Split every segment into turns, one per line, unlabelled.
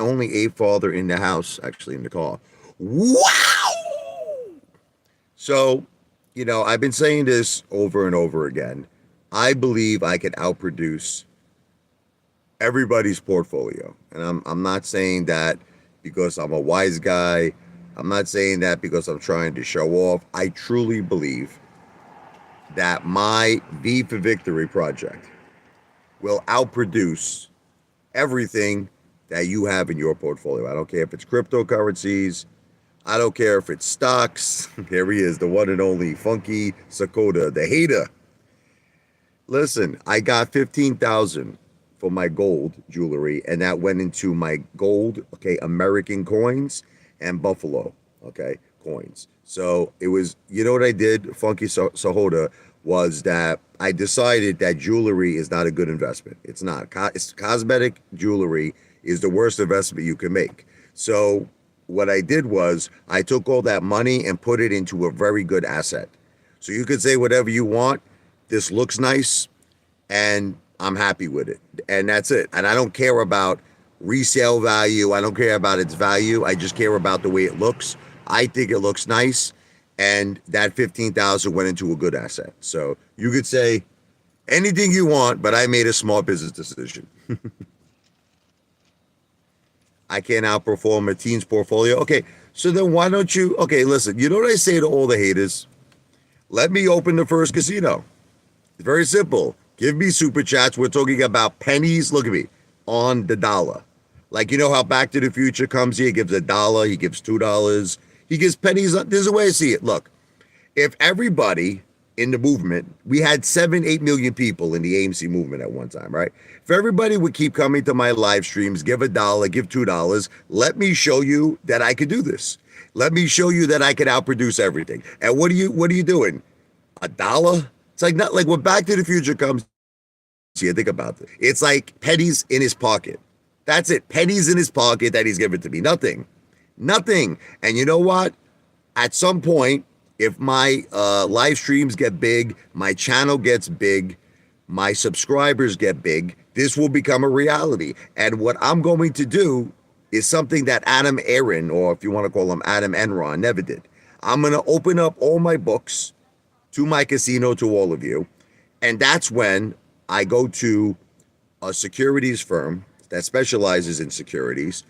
only Apefather in the house, actually in the car. Wow! So, I've been saying this over and over again. I believe I can outproduce everybody's portfolio. And I'm not saying that because I'm a wise guy. I'm not saying that because I'm trying to show off. I truly believe that my V for Victory project will outproduce everything that you have in your portfolio. I don't care if it's cryptocurrencies. I don't care if it's stocks. Here he is, the one and only Funky Sakota, the hater. Listen, I got 15,000 for my gold jewelry, and that went into my gold, okay, American coins and Buffalo, okay, coins. So it was, you know what I did, Funky Sahota, was that I decided that jewelry is not a good investment. It's not. It's cosmetic jewelry is the worst investment you can make. So what I did was I took all that money and put it into a very good asset. So you could say whatever you want. This looks nice and I'm happy with it. And that's it. And I don't care about resale value. I don't care about its value. I just care about the way it looks. I think it looks nice. And that 15,000 went into a good asset. So you could say anything you want, but I made a smart business decision. I can't outperform a team's portfolio. Okay, so then why don't you? Okay, listen, you know what I say to all the haters? Let me open the first casino. It's very simple. Give me super chats. We're talking about pennies. Look at me on the dollar. Like, you know how Back to the Future comes here, gives $1, he gives $2, he gives pennies. There's a way I see it. Look, if everybody in the movement, we had 8 million people in the AMC movement at one time, right? If everybody would keep coming to my live streams, give $1, give $2, let me show you that I could do this. Let me show you that I could outproduce everything. And what are you doing? $1? It's like not like when Back to the Future comes here. Think about this. It's like pennies in his pocket. That's it. Pennies in his pocket that he's given to me. Nothing. Nothing. And you know what? At some point, if my live streams get big, my channel gets big, my subscribers get big, this will become a reality. And what I'm going to do is something that Adam Aaron, or if you want to call him Adam Enron, never did. I'm going to open up all my books to my casino, to all of you. And that's when I go to a securities firm that specializes in securities,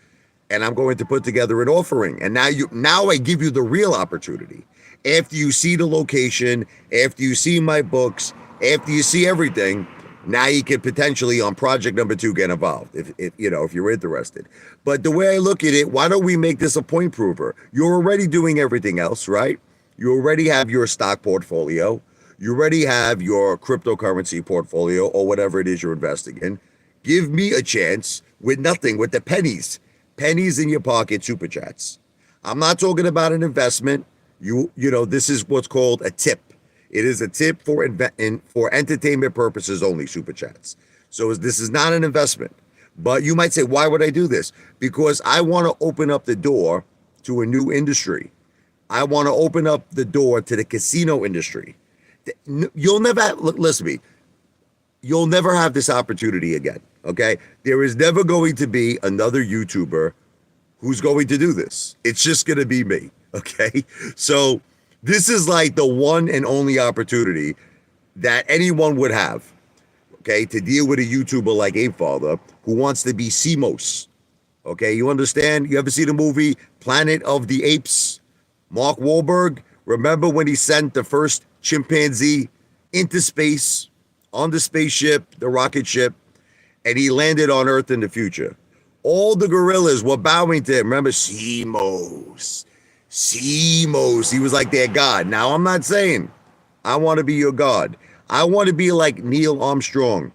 and I'm going to put together an offering. And now I give you the real opportunity. After you see the location, after you see my books, after you see everything, now you can potentially on project number 2 get involved if you're interested. But the way I look at it, why don't we make this a point prover? You're already doing everything else, right? You already have your stock portfolio. You already have your cryptocurrency portfolio or whatever it is you're investing in. Give me a chance with nothing, with the pennies in your pocket, super chats. I'm not talking about an investment. This is what's called a tip. It is a tip for entertainment purposes only, super chats. So this is not an investment. But you might say, why would I do this? Because I want to open up the door to a new industry. I want to open up the door to the casino industry. You'll never, listen to me, you'll never have this opportunity again, okay? There is never going to be another YouTuber who's going to do this. It's just going to be me, okay? So this is like the one and only opportunity that anyone would have, okay, to deal with a YouTuber like Apefather who wants to be CMOS, okay? You understand? You ever see the movie Planet of the Apes? Mark Wahlberg, remember when he sent the first chimpanzee into space on the spaceship, the rocket ship, and he landed on Earth in the future? All the gorillas were bowing to him. Remember, CMOS. He was like their god. Now, I'm not saying I want to be your god. I want to be like Neil Armstrong.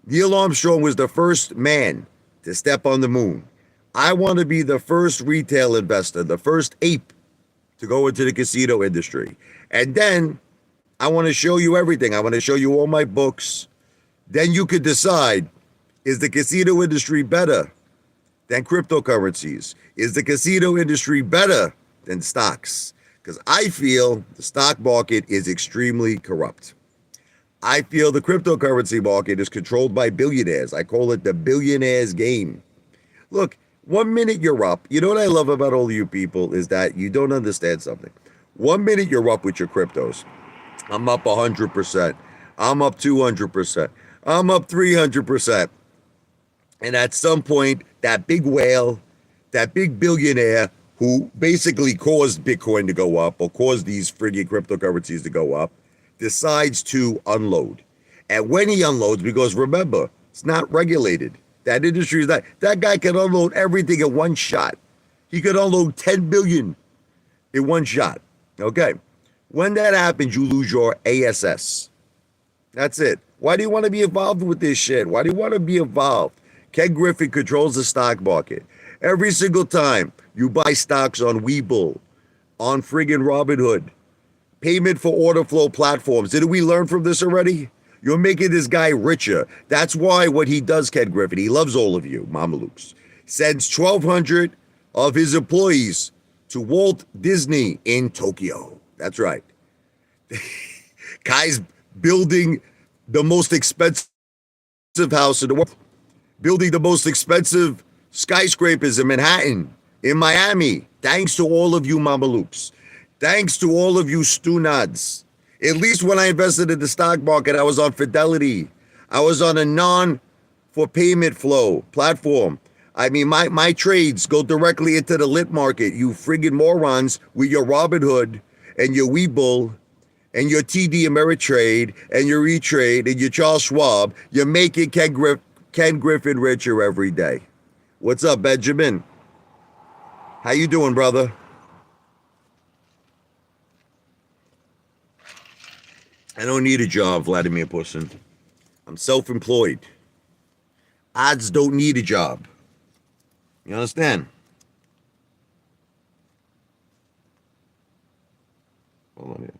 Neil Armstrong was the first man to step on the moon. I want to be the first retail investor, the first ape to go into the casino industry. And then I want to show you everything. I want to show you all my books. Then you could decide, is the casino industry better than cryptocurrencies? Is the casino industry better than stocks? Because I feel the stock market is extremely corrupt. I feel the cryptocurrency market is controlled by billionaires. I call it the billionaires game. Look, 1 minute you're up. You know what I love about all you people is that you don't understand something. 1 minute you're up with your cryptos. I'm up 100%. I'm up 200%. I'm up 300%. And at some point, that big whale, that big billionaire who basically caused Bitcoin to go up or caused these friggin' cryptocurrencies to go up, decides to unload. And when he unloads, because remember, it's not regulated. That industry is not, that guy can unload everything in one shot. He could unload 10 billion in one shot. Okay. When that happens, you lose your ASS. That's it. Why do you want to be involved with this shit? Why do you want to be involved? Ken Griffin controls the stock market. Every single time you buy stocks on Webull, on friggin' Robinhood, payment for order flow platforms. Didn't we learn from this already? You're making this guy richer. That's why what he does, Ken Griffin, he loves all of you, Mamalukes. Sends 1,200 of his employees to Walt Disney in Tokyo. That's right. Guy's building the most expensive house in the world, building the most expensive skyscrapers in Manhattan, in Miami, thanks to all of you Mamalukes. Thanks to all of you Stunads. At least when I invested in the stock market, I was on Fidelity. I was on a non-for-payment flow platform. I mean, my trades go directly into the lit market, you friggin' morons, with your Robinhood and your Webull and your TD Ameritrade and your E-Trade and your Charles Schwab. You're making Ken Griffin richer every day. What's up, Benjamin? How you doing, brother? I don't need a job, Vladimir Putin. I'm self-employed. Odds don't need a job. You understand? Hold on here.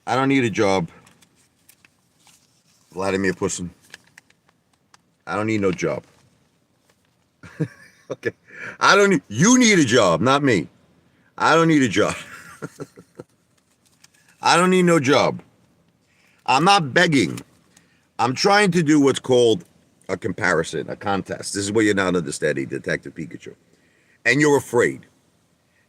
I don't need a job, Vladimir Putin. I don't need no job. Okay. You need a job, not me. I don't need a job. I don't need no job. I'm not begging. I'm trying to do what's called a comparison, a contest. This is what you're not understanding, Detective Pikachu. And you're afraid.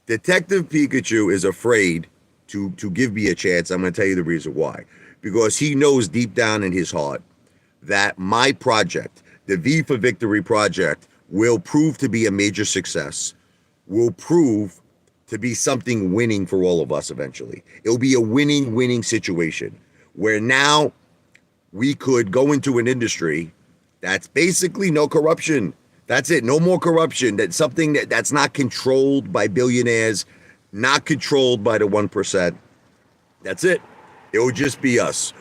Detective Pikachu is afraid to give me a chance. I'm going to tell you the reason why. Because he knows deep down in his heart that my project, the V for Victory project, will prove to be a major success, will prove to be something winning for all of us eventually. It'll be a winning situation where now we could go into an industry that's basically no corruption. That's it. No more corruption. That's something that's not controlled by billionaires, not controlled by the 1%. That's it. It will just be us.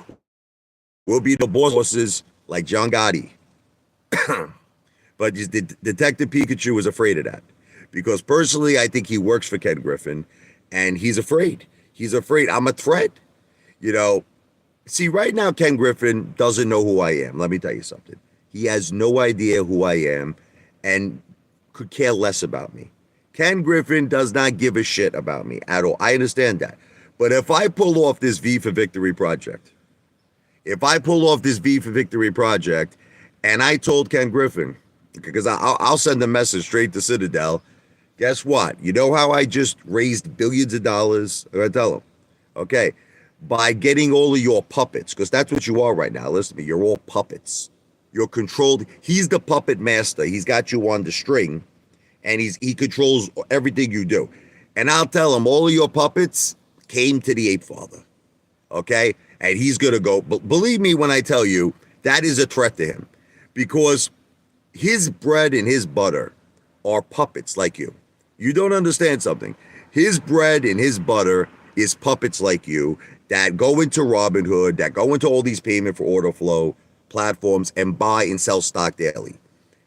We'll be the bosses like John Gotti. But Detective Pikachu is afraid of that. Because personally, I think he works for Ken Griffin, and he's afraid. He's afraid. I'm a threat. You know, see, right now, Ken Griffin doesn't know who I am. Let me tell you something. He has no idea who I am and could care less about me. Ken Griffin does not give a shit about me at all. I understand that. But if I pull off this V for Victory project, and I told Ken Griffin, because I'll send a message straight to Citadel, guess what? You know how I just raised billions of dollars? I'm going to tell him, okay, by getting all of your puppets, because that's what you are right now. Listen to me, you're all puppets. You're controlled. He's the puppet master. He's got you on the string, and he controls everything you do. And I'll tell him all of your puppets came to the Apefather, okay? And he's going to go, but believe me when I tell you, that is a threat to him, because his bread and his butter are puppets like you. You don't understand something. His bread and his butter is puppets like you that go into Robinhood, that go into all these payment for order flow platforms and buy and sell stock daily.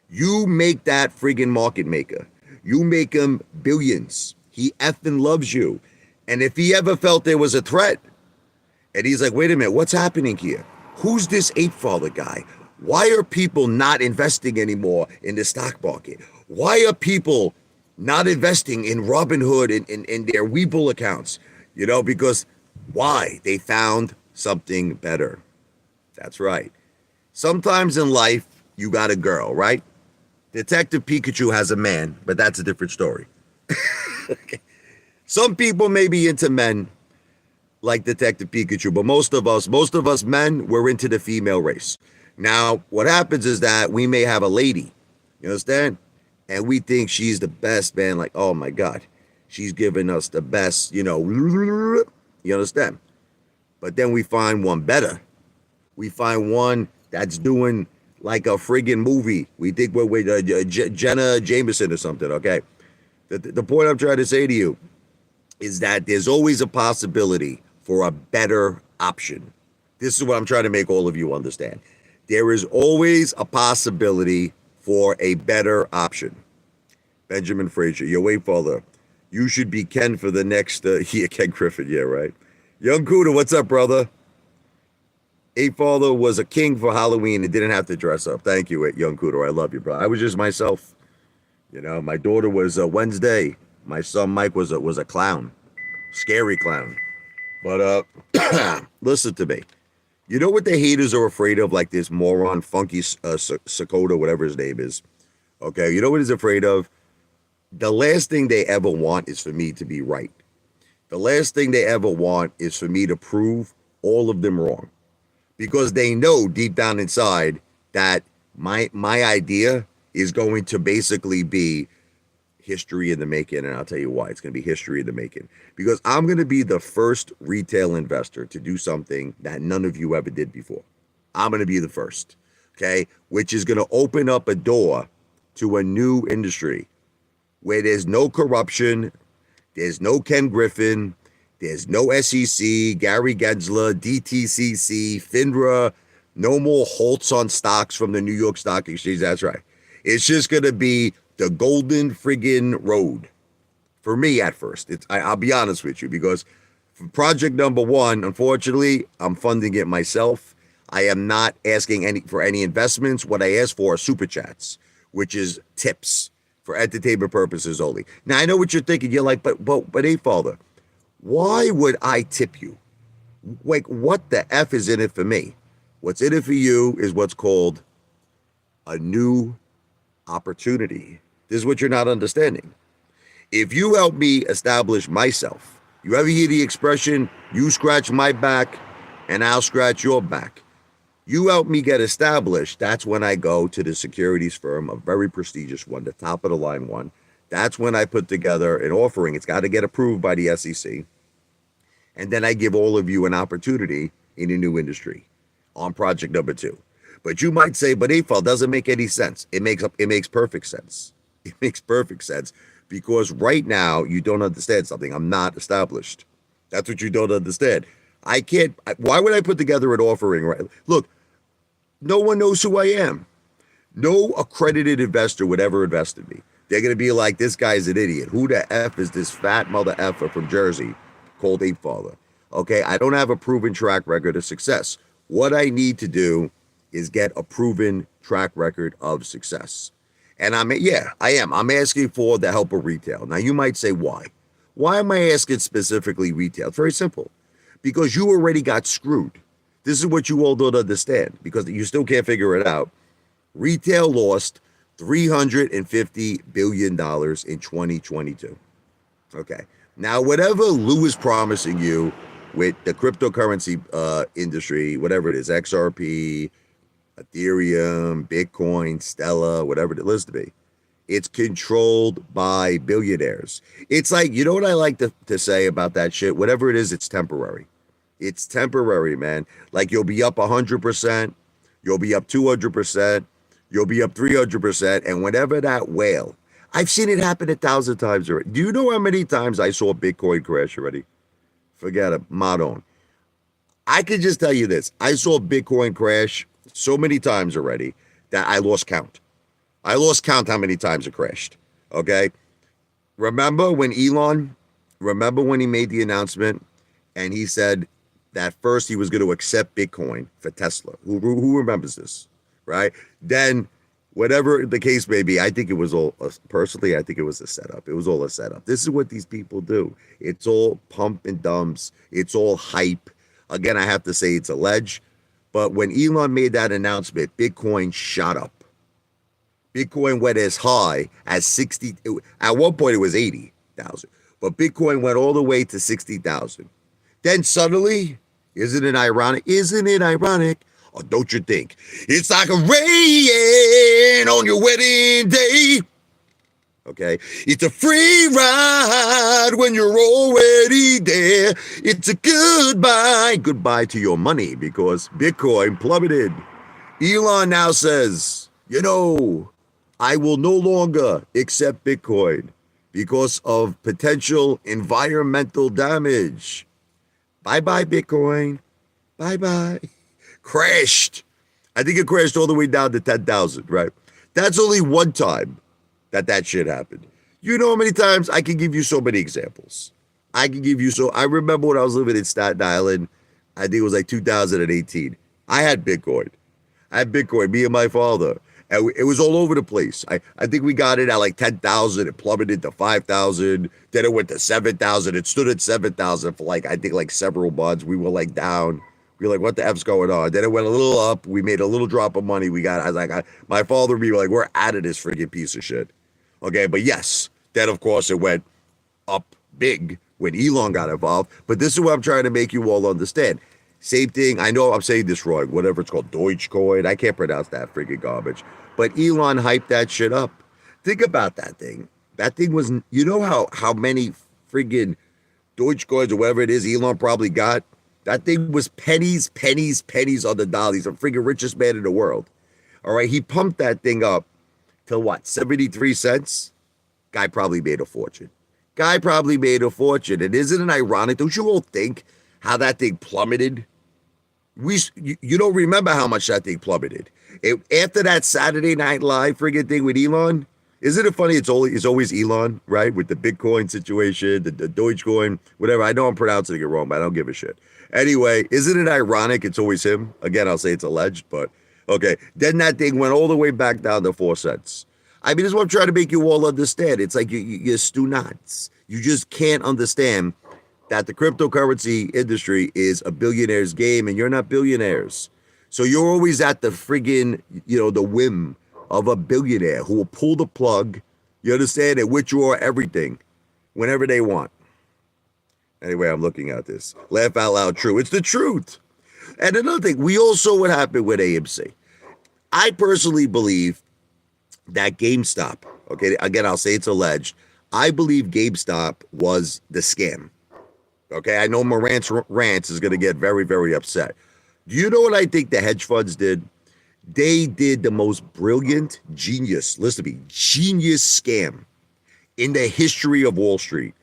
You make that friggin' market maker. You make him billions. He effing loves you. And if he ever felt there was a threat, and he's like, wait a minute, what's happening here? Who's this Apefather guy? Why are people not investing anymore in the stock market? Why are people not investing in Robinhood in their Webull accounts? You know, because why? They found something better. That's right. Sometimes in life, you got a girl, right? Detective Pikachu has a man, but that's a different story. Okay. Some people may be into men like Detective Pikachu, but most of us men, we're into the female race. Now, what happens is that we may have a lady, you understand? And we think she's the best, man. Like, oh my God, she's giving us the best, you understand? But then we find one better. We find one that's doing like a friggin' movie. We think we're with Jenna Jameson or something, okay? The point I'm trying to say to you is that there's always a possibility for a better option. This is what I'm trying to make all of you understand. There is always a possibility for a better option. Benjamin Fraser, your way father. You should be Ken for the next, yeah, Ken Griffin, yeah, right. Young Cooter, what's up, brother? Apefather was a king for Halloween and didn't have to dress up. Thank you, Young Cooter. I love you, bro. I was just myself. You know, my daughter was Wednesday. My son Mike was a clown, scary clown. But listen to me. You know what the haters are afraid of? Like this moron, Funky Sakota, whatever his name is. Okay, you know what he's afraid of? The last thing they ever want is for me to be right. The last thing they ever want is for me to prove all of them wrong. Because they know deep down inside that my idea is going to basically be history in the making, and I'll tell you why. It's going to be history in the making. Because I'm going to be the first retail investor to do something that none of you ever did before. I'm going to be the first, okay? Which is going to open up a door to a new industry where there's no corruption, there's no Ken Griffin, there's no SEC, Gary Gensler, DTCC, FINRA, no more halts on stocks from the New York Stock Exchange. That's right. It's just going to be the golden friggin' road for me at first. I'll be honest with you, because for project number one, unfortunately, I'm funding it myself. I am not asking for any investments. What I ask for are super chats, which is tips for entertainment purposes only. Now, I know what you're thinking. You're like, but Apefather, why would I tip you? Like, what the F is in it for me? What's in it for you is what's called a new opportunity. This is what you're not understanding. If you help me establish myself, you ever hear the expression, you scratch my back and I'll scratch your back? You help me get established, that's when I go to the securities firm, a very prestigious one, the top of the line one. That's when I put together an offering. It's got to get approved by the SEC. And then I give all of you an opportunity in a new industry on project number two. But you might say, but AFL doesn't make any sense. It makes perfect sense. It makes perfect sense because right now you don't understand something. I'm not established. That's what you don't understand. I can't. Why would I put together an offering? Right? Look, no one knows who I am. No accredited investor would ever invest in me. They're going to be like, this guy's an idiot. Who the F is this fat mother effer from Jersey called Apefather? Okay, I don't have a proven track record of success. What I need to do is get a proven track record of success. And I am. I'm asking for the help of retail. Now, you might say, why? Why am I asking specifically retail? It's very simple. Because you already got screwed. This is what you all don't understand, because you still can't figure it out. Retail lost $350 billion in 2022. Okay. Now, whatever Lou is promising you with the cryptocurrency industry, whatever it is, XRP, Ethereum, Bitcoin, Stellar, whatever it lists to be, it's controlled by billionaires. It's like, you know what I like to say about that shit? Whatever it is, it's temporary. It's temporary, man. Like, you'll be up 100%, you'll be up 200%, you'll be up 300%, and whenever that whale, I've seen it happen 1,000 times already. Do you know how many times I saw Bitcoin crash already? Forget it, Madon. I can just tell you this. I saw Bitcoin crash so many times already that I lost count. I lost count how many times it crashed, okay? Remember when he made the announcement and he said that first he was going to accept Bitcoin for Tesla? Who remembers this, right? Then, whatever the case may be, I think it was all, personally, I think it was a setup. It was all a setup. This is what these people do. It's all pump and dumps. It's all hype. Again, I have to say it's alleged. But when Elon made that announcement, Bitcoin shot up. Bitcoin went as high as 60. At one point, it was 80,000, but Bitcoin went all the way to 60,000. Then suddenly, isn't it ironic? Isn't it ironic? Or don't you think? It's like a rain on your wedding day. Okay, it's a free ride when you're already there. It's a goodbye to your money because Bitcoin plummeted. Elon now says, I will no longer accept Bitcoin because of potential environmental damage. Bye-bye, Bitcoin. Bye-bye. Crashed. I think it crashed all the way down to 10,000, right? That's only one time that shit happened. You know how many times? I can give you so many examples. I remember when I was living in Staten Island, I think it was like 2018. I had Bitcoin, me and my father. And it was all over the place. I think we got it at like 10,000. It plummeted to 5,000. Then it went to 7,000. It stood at 7,000 for I think several months. We were like down. We were like, what the F's going on? Then it went a little up. We made a little drop of money. My father and me were like, we're out of this freaking piece of shit. Okay, but yes, then of course it went up big when Elon got involved. But this is what I'm trying to make you all understand. Same thing. I know I'm saying this wrong. Whatever it's called, Dogecoin. I can't pronounce that freaking garbage. But Elon hyped that shit up. Think about that thing. That thing was, how many friggin' Dogecoins or whatever it is Elon probably got? That thing was pennies on the dollar. He's the friggin' richest man in the world. All right, he pumped that thing up to what, 73 cents? Guy probably made a fortune. And isn't it ironic? Don't you all think how that thing plummeted? You don't remember how much that thing plummeted. After that Saturday Night Live friggin' thing with Elon, isn't it funny? It's always Elon, right? With the Bitcoin situation, the Dogecoin, whatever. I know I'm pronouncing it wrong, but I don't give a shit. Anyway, isn't it ironic? It's always him. Again, I'll say it's alleged, but okay. Then that thing went all the way back down to 4 cents. I mean, this is what I'm trying to make you all understand. It's like you're stu nuts. You just can't understand that the cryptocurrency industry is a billionaire's game, and you're not billionaires. So you're always at the friggin', the whim of a billionaire who will pull the plug, you understand, and withdraw everything whenever they want. Anyway, I'm looking at this. Laugh out loud, true. It's the truth. And another thing, we all saw what happened with AMC. I personally believe that GameStop, okay, again, I'll say it's alleged. I believe GameStop was the scam. Okay, I know Morant's rants is going to get very, very upset. Do you know what I think the hedge funds did? They did the most brilliant, genius scam in the history of Wall Street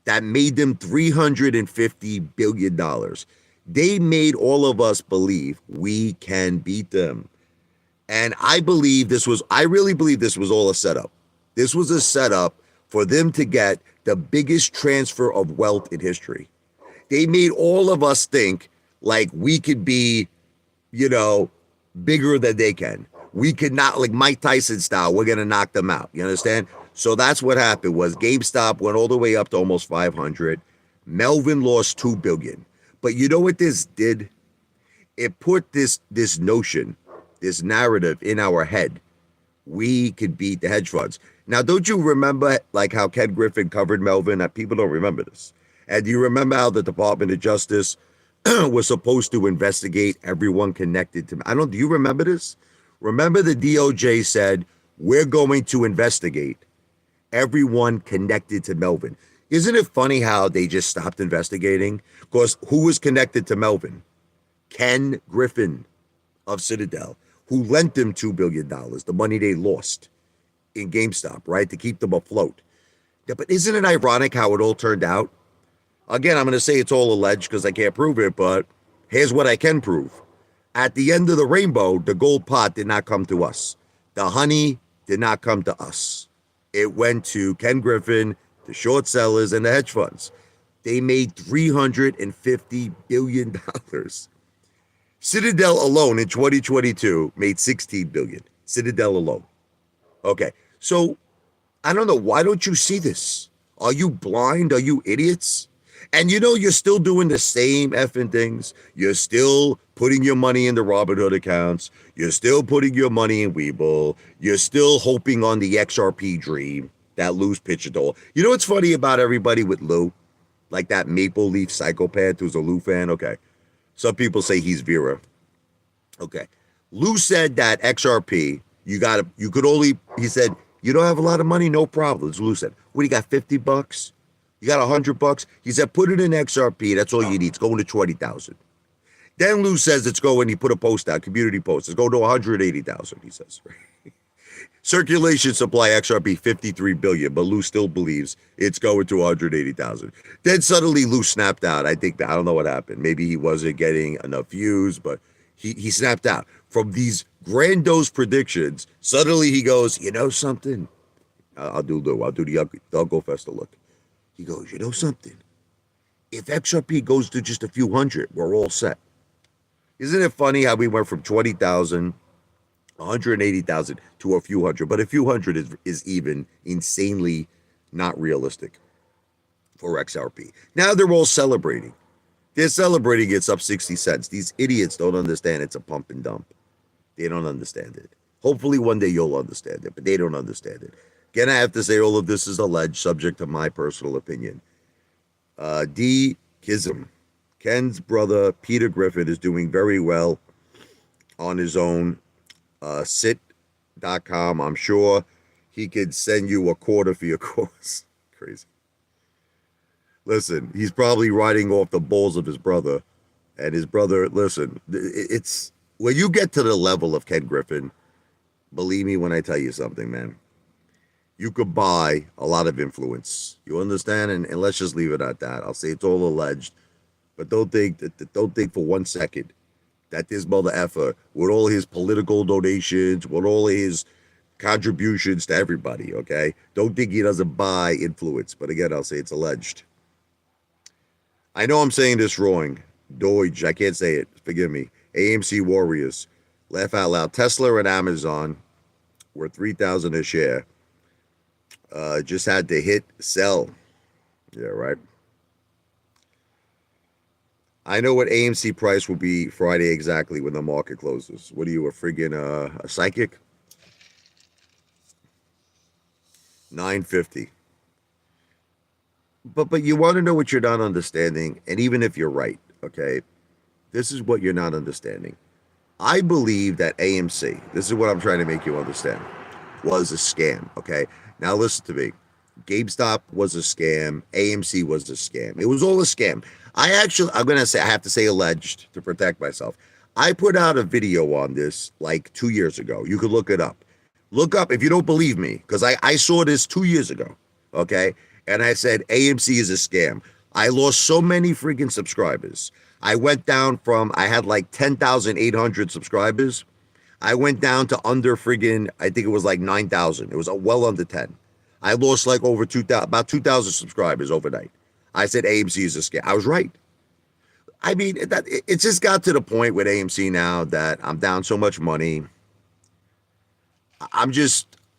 that made them $350 billion. They made all of us believe we can beat them. And I really believe this was all a setup. This was a setup for them to get the biggest transfer of wealth in history. They made all of us think like we could be, bigger than they can. We could not, like Mike Tyson style, we're going to knock them out. You understand? So that's what happened was GameStop went all the way up to almost 500. Melvin lost $2 billion. But you know what this did? It put this notion, this narrative in our head. We could beat the hedge funds. Now, don't you remember like how Ken Griffin covered Melvin? People don't remember this. And do you remember how the Department of Justice was supposed to investigate everyone connected to? Do you remember this? Remember the DOJ said, we're going to investigate everyone connected to Melvin. Isn't it funny how they just stopped investigating? Because who was connected to Melvin? Ken Griffin of Citadel, who lent them $2 billion, the money they lost in GameStop, right, to keep them afloat. Yeah, but isn't it ironic how it all turned out? Again, I'm going to say it's all alleged because I can't prove it, but here's what I can prove. At the end of the rainbow, the gold pot did not come to us. The honey did not come to us. It went to Ken Griffin, the short sellers, and the hedge funds. They made $350 billion. Citadel alone in 2022 made $16 billion. Citadel alone. Okay, so I don't know. Why don't you see this? Are you blind? Are you idiots? And you know, you're still doing the same effing things. You're still putting your money in the Robinhood accounts. You're still putting your money in Webull. You're still hoping on the XRP dream that Lou's pitcher told. You know what's funny about everybody with Lou? Like that Maple Leaf psychopath who's a Lou fan? Okay. Some people say he's Vera. Okay. Lou said that XRP, you could only, he said, you don't have a lot of money, no problem. Lou said, what do you got, 50 bucks? You got 100 bucks? He said, put it in XRP. That's all you need. It's going to 20,000. Then Lou says it's going, he put a post out, community post. It's going to 180,000, he says. Circulation supply XRP 53 billion, but Lou still believes it's going to 180,000. Then suddenly Lou snapped out. I don't know what happened. Maybe he wasn't getting enough views, but he snapped out. From these grandiose predictions, suddenly he goes, you know something? I'll do Lou. I'll do the Uncle Fester look. He goes, you know something? If XRP goes to just a few hundred, we're all set. Isn't it funny how we went from 20,000, 180,000 to a few hundred? But a few hundred is even insanely not realistic for XRP. Now they're all celebrating. They're celebrating it's up 60 cents. These idiots don't understand it's a pump and dump. They don't understand it. Hopefully one day you'll understand it, but they don't understand it. Again, I have to say all of this is alleged, subject to my personal opinion. D. Kism. Ken's brother, Peter Griffin, is doing very well on his own. Sit.com. I'm sure he could send you a quarter for your course. Crazy. Listen, he's probably riding off the balls of his brother. And his brother, listen, it's when you get to the level of Ken Griffin, believe me when I tell you something, man. You could buy a lot of influence. You understand? And let's just leave it at that. I'll say it's all alleged. But don't think for 1 second that this mother effer, with all his political donations, with all his contributions to everybody, okay? Don't think he doesn't buy influence. But again, I'll say it's alleged. I know I'm saying this wrong. Deutsch, I can't say it. Forgive me. AMC Warriors. Laugh out loud. Tesla and Amazon were $3,000 a share. Just had to hit sell. Yeah, right. I know what AMC price will be Friday exactly when the market closes. What are you, a friggin' a psychic? 950. But you want to know what you're not understanding, and even if you're right, okay, this is what you're not understanding. I believe that AMC, this is what I'm trying to make you understand, was a scam, okay? Now listen to me. GameStop was a scam. AMC was a scam. It was all a scam. I have to say alleged to protect myself. I put out a video on this like 2 years ago. You could look it up. Look up if you don't believe me, because I saw this 2 years ago, okay? And I said AMC is a scam. I lost so many freaking subscribers. I went down from, I had like 10,800 subscribers. I went down to under friggin', I think it was like 9,000. It was well under 10. I lost like over 2,000, about 2,000 subscribers overnight. I said AMC is a scam. I was right. I mean, it just got to the point with AMC now that I'm down so much money.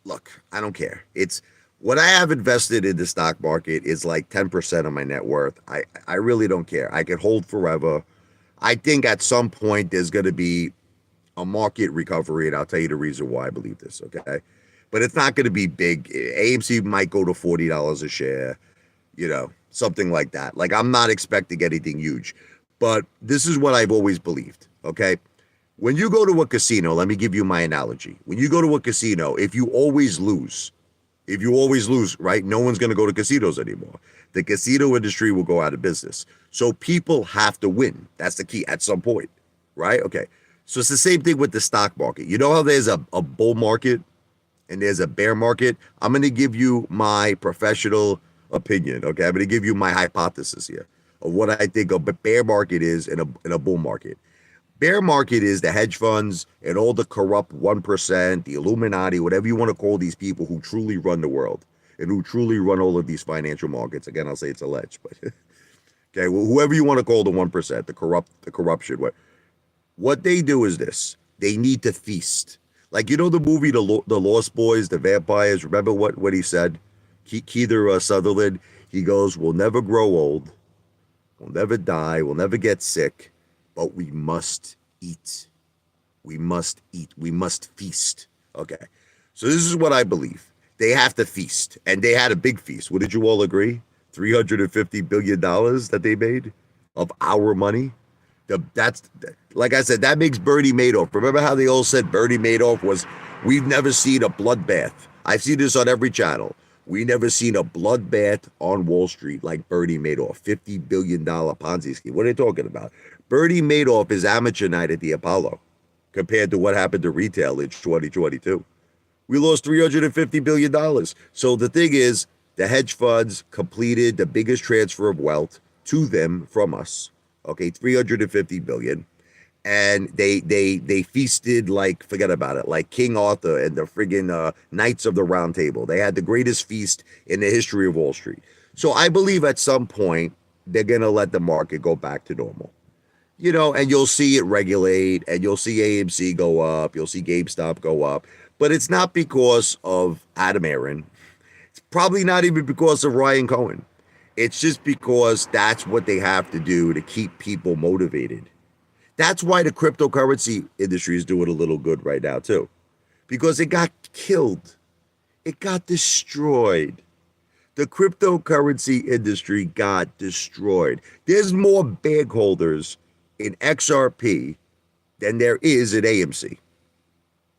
Look, I don't care. It's what I have invested in the stock market is like 10% of my net worth. I really don't care. I could hold forever. I think at some point there's going to be a market recovery, and I'll tell you the reason why I believe this, okay? But it's not going to be big. AMC might go to $40 a share, something like that. Like, I'm not expecting anything huge. But this is what I've always believed, okay? When you go to a casino, let me give you my analogy. When you go to a casino, if you always lose, right, no one's going to go to casinos anymore. The casino industry will go out of business. So people have to win. That's the key at some point, right? Okay. So it's the same thing with the stock market. You know how there's a bull market and there's a bear market? I'm going to give you my professional opinion, okay? I'm going to give you my hypothesis here of what I think a bear market is and a bull market. Bear market is the hedge funds and all the corrupt 1%, the Illuminati, whatever you want to call these people who truly run the world and who truly run all of these financial markets. Again, I'll say it's alleged, but okay, well, whoever you want to call the 1%, the corruption, what they do is this. They need to feast. Like, the movie, The Lost Boys, the vampires. Remember what he said? Keith Sutherland, he goes, we'll never grow old. we'll never die, we'll never get sick, but we must eat. We must eat. We must feast. Okay. So this is what I believe. They have to feast. And they had a big feast. What did you all agree? $350 billion that they made of our money. That's like I said, that makes Bernie Madoff. Remember how they all said Bernie Madoff was, we've never seen a bloodbath. I've seen this on every channel. We never seen a bloodbath on Wall Street like Bernie Madoff. $50 billion Ponzi scheme. What are they talking about? Bernie Madoff is amateur night at the Apollo compared to what happened to retail in 2022. We lost $350 billion. So the thing is, the hedge funds completed the biggest transfer of wealth to them from us. Okay, $350 billion. And they feasted like, forget about it, like King Arthur and the friggin' Knights of the Round Table. They had the greatest feast in the history of Wall Street. So I believe at some point, they're going to let the market go back to normal. You know, and you'll see it regulate, and you'll see AMC go up, you'll see GameStop go up. But it's not because of Adam Aaron. It's probably not even because of Ryan Cohen. It's just because that's what they have to do to keep people motivated. That's why the cryptocurrency industry is doing a little good right now, too. Because it got killed. It got destroyed. The cryptocurrency industry got destroyed. There's more bag holders in XRP than there is in AMC.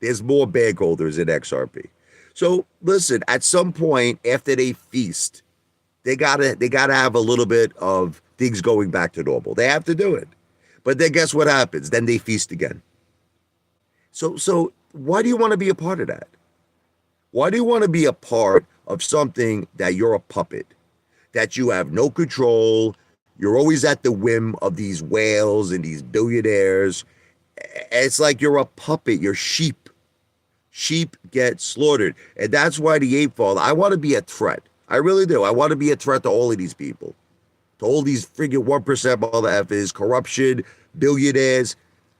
There's more bag holders in XRP. So listen, at some point after they feast, they gotta have a little bit of things going back to normal. They have to do it. But then guess what happens? Then they feast again. So why do you want to be a part of that? Why do you want to be a part of something that you're a puppet, that you have no control? You're always at the whim of these whales and these billionaires. It's like you're a puppet. You're sheep. Sheep get slaughtered. And that's why the Apefather, I want to be a threat. I really do. I want to be a threat to all of these people. To all these friggin' 1% mother effers, corruption, billionaires.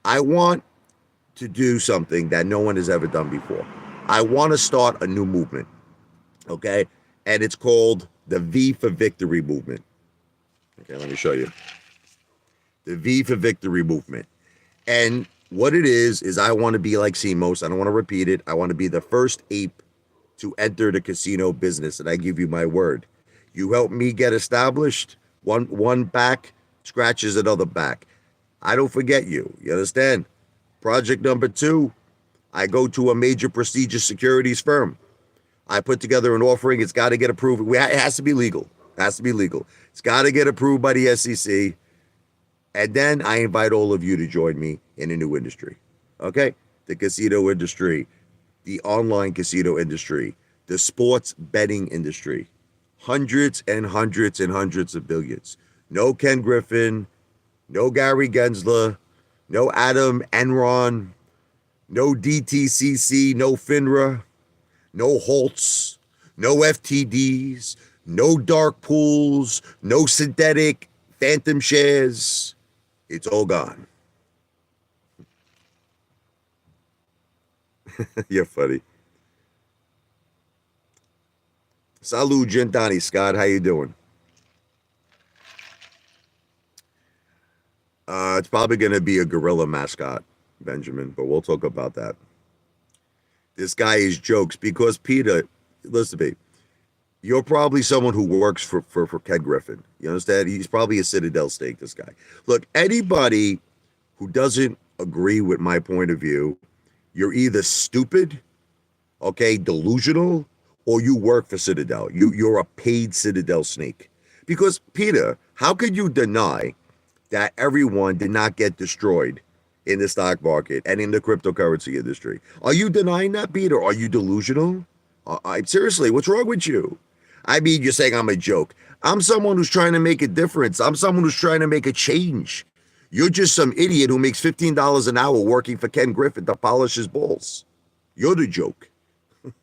I want to do something that no one has ever done before. I want to start a new movement. Okay? And it's called the V for Victory movement. Okay, let me show you. The V for Victory movement. And what it is I want to be like CMOS. I don't want to repeat it. I want to be the first ape to enter the casino business. And I give you my word. You help me get established, one back scratches another back. I don't forget you. You understand? Project number 2, I go to a major prestigious securities firm. I put together an offering. It's got to get approved. It has to be legal. It has to be legal. It's got to get approved by the SEC. And then I invite all of you to join me in a new industry. Okay? The casino industry, the online casino industry, the sports betting industry. Hundreds and hundreds and hundreds of billions. No Ken Griffin, no Gary Gensler, no Adam Enron, no DTCC, no FINRA, no Holtz, no FTDs, no dark pools, no synthetic phantom shares. It's all gone. You're funny. Salud, Gentani, Scott. How you doing? It's probably going to be a gorilla mascot, Benjamin, but we'll talk about that. This guy is jokes because, Peter, listen to me. You're probably someone who works for Ken Griffin. You understand? He's probably a Citadel stake, this guy. Look, anybody who doesn't agree with my point of view, you're either stupid, okay, delusional, or you work for Citadel. You're a paid Citadel snake. Because, Peter, how could you deny that everyone did not get destroyed in the stock market and in the cryptocurrency industry? Are you denying that, Peter? Are you delusional? Seriously, what's wrong with you? I mean, you're saying I'm a joke. I'm someone who's trying to make a difference. I'm someone who's trying to make a change. You're just some idiot who makes $15 an hour working for Ken Griffin to polish his balls. You're the joke.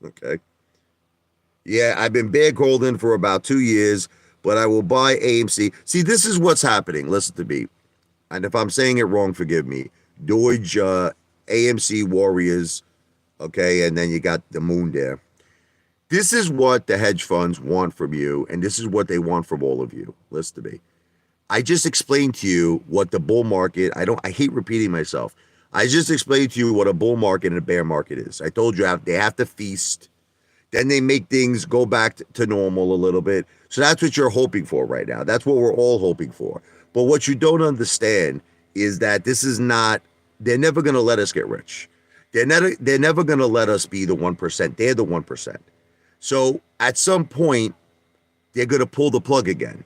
Okay. Yeah, I've been bag holding for about 2 years, but I will buy AMC. See, this is what's happening. Listen to me. And if I'm saying it wrong, forgive me. Doge, AMC Warriors, okay, and then you got the moon there. This is what the hedge funds want from you, and this is what they want from all of you. Listen to me. I just explained to you what the bull market, I hate repeating myself. I just explained to you what a bull market and a bear market is. I told you they have to feast. Then they make things go back to normal a little bit. So that's what you're hoping for right now. That's what we're all hoping for. But what you don't understand is that this is not, they're never going to let us get rich. They're never going to let us be the 1%. They're the 1%. So at some point, they're going to pull the plug again.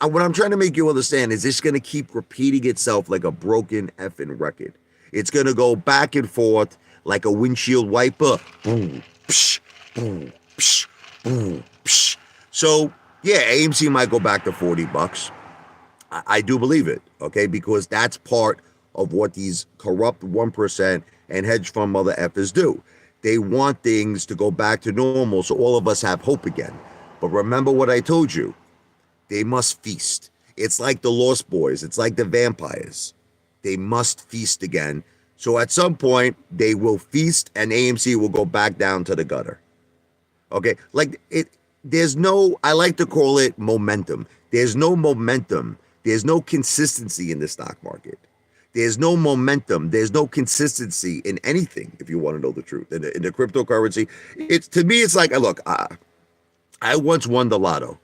What I'm trying to make you understand is this going to keep repeating itself like a broken effing record. It's going to go back and forth like a windshield wiper. Boom, psh, boom, psh, boom, psh. So yeah, AMC might go back to $40. I do believe it, okay, because that's part of what these corrupt 1% and hedge fund mother effers do. They want things to go back to normal so all of us have hope again. But remember what I told you. They must feast. It's like the Lost Boys. It's like the vampires. They must feast again. So at some point, they will feast and AMC will go back down to the gutter. Okay? Like, there's no, I like to call it momentum. There's no momentum. There's no consistency in the stock market. There's no momentum. There's no consistency in anything, if you want to know the truth. In the cryptocurrency, to me, it's like, look, I once won the lotto.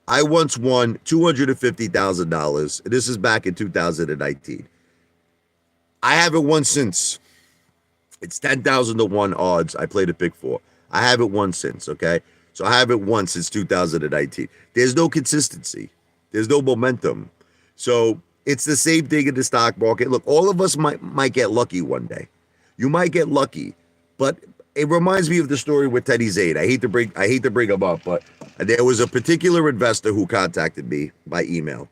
I once won $250,000. This is back in 2019. I haven't won since. It's 10,000 to 1 odds. I played a pick 4. I haven't won since, okay? So I haven't won since 2019. There's no consistency. There's no momentum. So it's the same thing in the stock market. Look, all of us might get lucky one day. You might get lucky, but it reminds me of the story with Teddy Zaid. I hate to bring him up, but there was a particular investor who contacted me by email.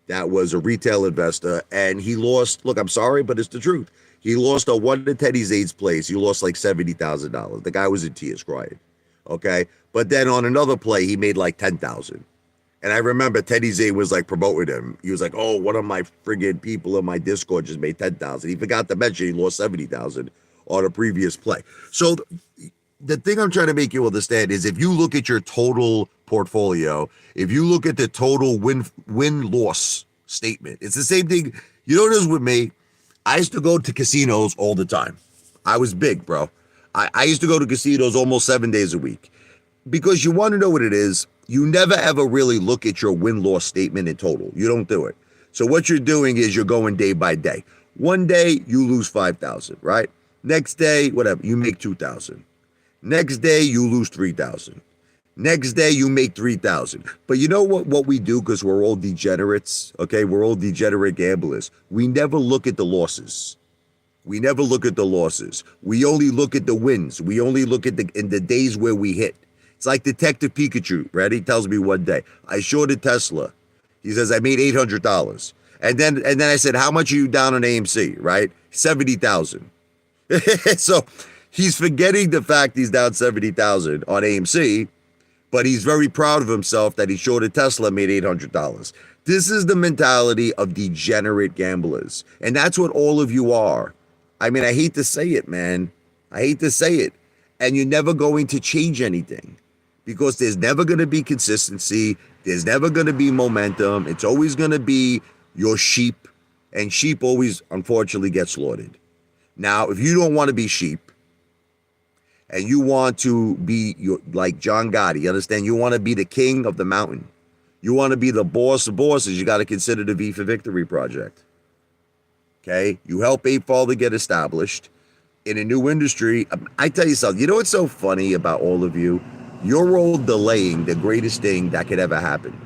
That was a retail investor, and he lost. Look, I'm sorry, but it's the truth. He lost a one to Teddy Zaid's place. He lost like $70,000. The guy was in tears, crying. Okay, but then on another play, he made like 10,000. And I remember Teddy Zaid was like promoting him. He was like, "Oh, one of my friggin' people in my Discord just made 10,000." He forgot to mention he lost 70,000 on a previous play. So the thing I'm trying to make you understand is if you look at your total portfolio, if you look at the total win-loss statement, it's the same thing. You know what it is with me? I used to go to casinos all the time. I was big, bro. I used to go to casinos almost 7 days a week. Because you want to know what it is, you never ever really look at your win-loss statement in total. You don't do it. So what you're doing is you're going day by day. One day you lose 5,000, right? Next day, whatever, you make 2,000. Next day you lose 3,000. Next day you make 3,000. But you know what we do, because we're all degenerates, okay? We're all degenerate gamblers. We never look at the losses. We never look at the losses. We only look at the wins. We only look at in the days where we hit. It's like Detective Pikachu, right? He tells me one day, I shorted Tesla. He says, I made $800. And then I said, how much are you down on AMC, right? 70,000. So he's forgetting the fact he's down 70,000 on AMC, but he's very proud of himself that he shorted Tesla and made $800. This is the mentality of degenerate gamblers. And that's what all of you are. I mean, I hate to say it, man. I hate to say it. And you're never going to change anything because there's never going to be consistency. There's never going to be momentum. It's always going to be your sheep, and sheep always, unfortunately, get slaughtered. Now, if you don't want to be sheep and you want to be like John Gotti, you understand? You want to be the king of the mountain. You want to be the boss of bosses. You got to consider the V for Victory project. Okay? You help Apefather get established in a new industry. I tell you something. You know what's so funny about all of you? You're all delaying the greatest thing that could ever happen.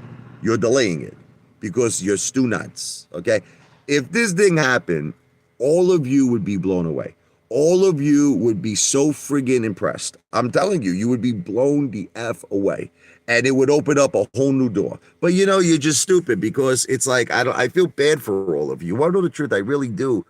You're delaying it because you're stew nuts. Okay? If this thing happened, all of you would be blown away. All of you would be so friggin' impressed. I'm telling you, you would be blown the F away. And it would open up a whole new door. But you know, you're just stupid because it's like, I feel bad for all of you. You want to know the truth? I really do.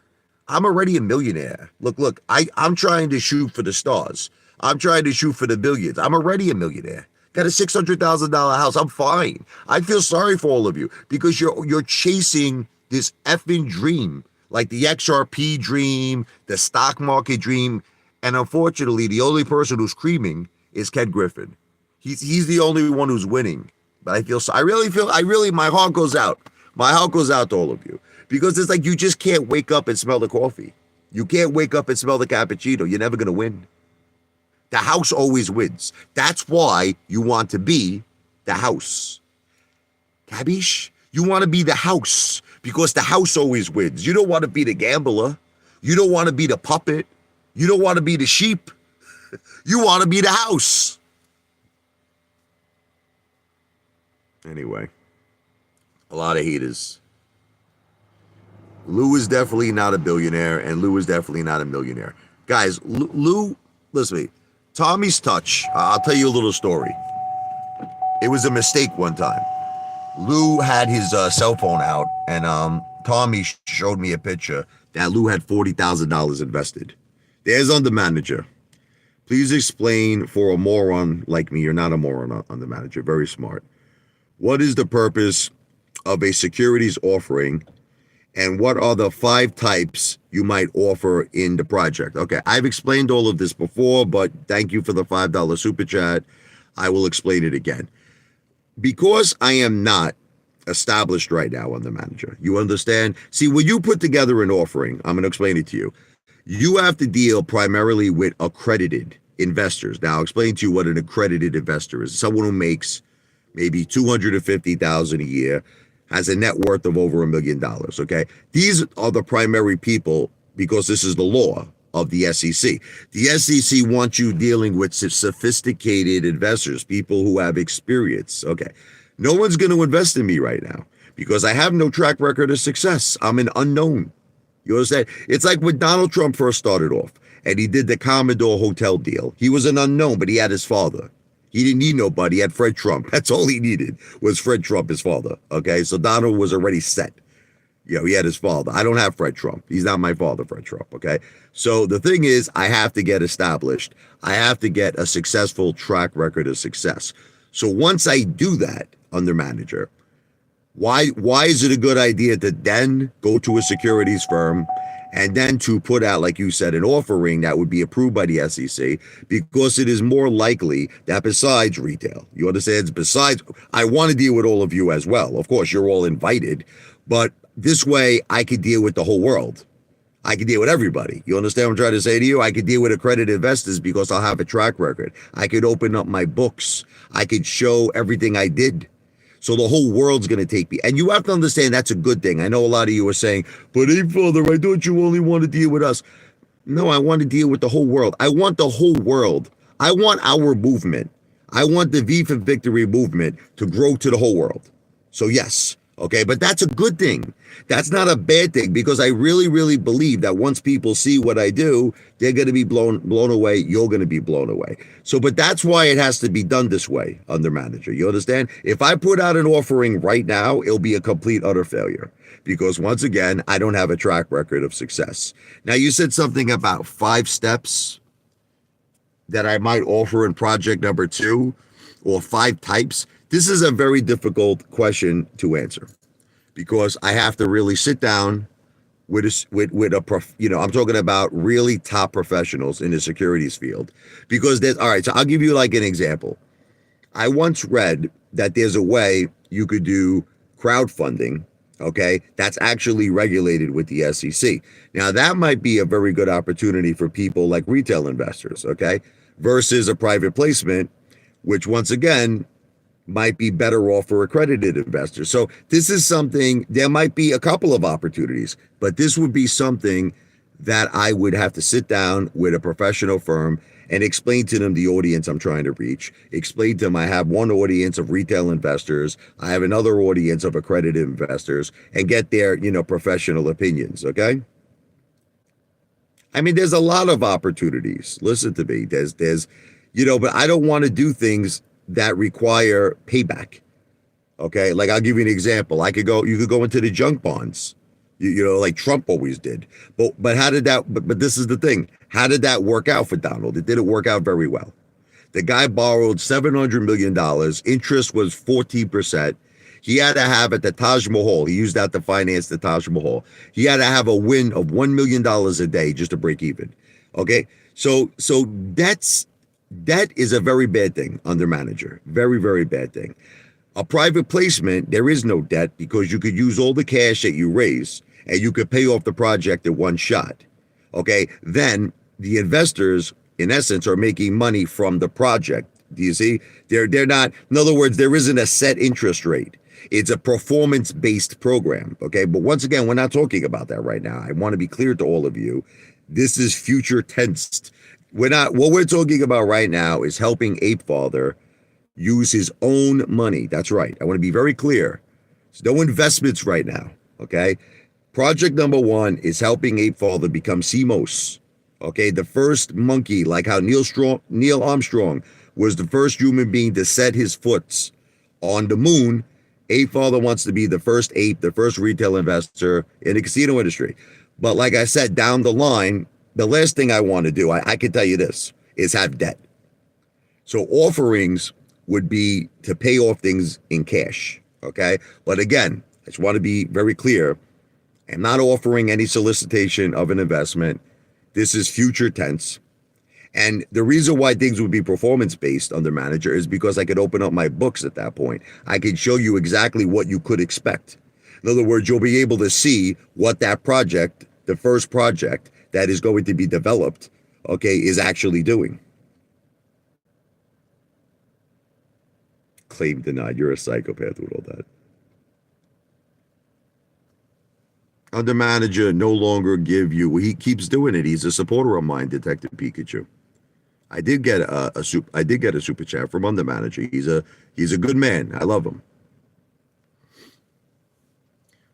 I'm already a millionaire. Look, I'm trying to shoot for the stars. I'm trying to shoot for the billions. I'm already a millionaire. Got a $600,000 house. I'm fine. I feel sorry for all of you because you're chasing this effing dream, like the XRP dream, the stock market dream. And unfortunately, the only person who's screaming is Ken Griffin. He's the only one who's winning. But I really, my heart goes out. My heart goes out to all of you because it's like you just can't wake up and smell the coffee. You can't wake up and smell the cappuccino. You're never going to win. The house always wins. That's why you want to be the house. Cabiche? You want to be the house because the house always wins. You don't want to be the gambler. You don't want to be the puppet. You don't want to be the sheep. You want to be the house. Anyway, a lot of haters. Lou is definitely not a billionaire, and Lou is definitely not a millionaire. Guys, Lou, listen to me. Tommy's touch, I'll tell you a little story. It was a mistake one time. Lou had his cell phone out, and Tommy showed me a picture that Lou had $40,000 invested. There's Under Manager. Please explain for a moron like me. You're not a moron, Under Manager. Very smart. What is the purpose of a securities offering, and what are the 5 types you might offer in the project? Okay, I've explained all of this before, but thank you for the $5 super chat. I will explain it again. Because I am not established right now on the manager, you understand? See, when you put together an offering, I'm going to explain it to you. You have to deal primarily with accredited investors. Now, I'll explain to you what an accredited investor is. Someone who makes maybe $250,000 a year, has a net worth of over $1 million, okay? These are the primary people because this is the law of the SEC. The SEC wants you dealing with sophisticated investors, people who have experience, okay? No one's going to invest in me right now because I have no track record of success. I'm an unknown. You understand? It's like when Donald Trump first started off and he did the Commodore Hotel deal. He was an unknown, but he had his father. He didn't need nobody. He had Fred Trump. That's all he needed was Fred Trump, his father. Okay, so Donald was already set. You know, he had his father. I don't have Fred Trump. He's not my father, Fred Trump. Okay, so the thing is, I have to get established. I have to get a successful track record of success. So once I do that under manager, why is it a good idea to then go to a securities firm and then to put out, like you said, an offering that would be approved by the SEC, because it is more likely that besides retail, you understand, besides, I want to deal with all of you as well. Of course, you're all invited, but this way I could deal with the whole world. I could deal with everybody. You understand what I'm trying to say to you? I could deal with accredited investors because I'll have a track record. I could open up my books. I could show everything I did. So the whole world's going to take me. And you have to understand that's a good thing. I know a lot of you are saying, but Apefather, I thought you only want to deal with us. No, I want to deal with the whole world. I want the whole world. I want our movement. I want the V for Victory movement to grow to the whole world. So yes, okay, but that's a good thing. That's not a bad thing because I really, really believe that once people see what I do, they're going to be blown away. You're going to be blown away. So, but that's why it has to be done this way under manager. You understand? If I put out an offering right now, it'll be a complete, utter failure because once again, I don't have a track record of success. Now, you said something about 5 steps that I might offer in project number 2 or 5 types. This is a very difficult question to answer because I have to really sit down with I'm talking about really top professionals in the securities field because all right, so I'll give you like an example. I once read that there's a way you could do crowdfunding, okay, that's actually regulated with the SEC. Now that might be a very good opportunity for people like retail investors, okay, versus a private placement, which once again, might be better off for accredited investors. So this is something, there might be a couple of opportunities, but this would be something that I would have to sit down with a professional firm and explain to them the audience I'm trying to reach. Explain to them I have one audience of retail investors, I have another audience of accredited investors, and get their, professional opinions, okay? I mean, there's a lot of opportunities. Listen to me. There's, but I don't want to do things that require payback. Okay, like I'll give you an example. You could go into the junk bonds, like Trump always did. But how did that? But this is the thing. How did that work out for Donald? It didn't work out very well. The guy borrowed $700 million. Interest was 14%. He had to have at the Taj Mahal. He used that to finance the Taj Mahal. He had to have a win of $1 million a day just to break even. Okay, so debt is a very bad thing under manager. Very, very bad thing. A private placement, there is no debt because you could use all the cash that you raise and you could pay off the project in one shot. Okay, then the investors, in essence, are making money from the project. Do you see? They're not, in other words, there isn't a set interest rate. It's a performance-based program. Okay, but once again, we're not talking about that right now. I want to be clear to all of you. This is future tense. We're not, what we're talking about right now is helping Apefather use his own money. That's right. I want to be very clear. There's no investments right now. Okay. Project number one is helping Apefather become CMOS. Okay. The first monkey, like how Neil Armstrong was the first human being to set his foot on the moon. Apefather wants to be the first ape, the first retail investor in the casino industry. But like I said, down the line, the last thing I want to do, I can tell you this, is have debt. So offerings would be to pay off things in cash, okay? But again, I just want to be very clear. I'm not offering any solicitation of an investment. This is future tense. And the reason why things would be performance-based under manager is because I could open up my books at that point. I could show you exactly what you could expect. In other words, you'll be able to see what that project, the first project that is going to be developed, okay, is actually doing. Claim denied. You're a psychopath with all that. Under manager no longer give you. He keeps doing it. He's a supporter of mine, Detective Pikachu. I did get a super chat from under manager. He's a good man. I love him.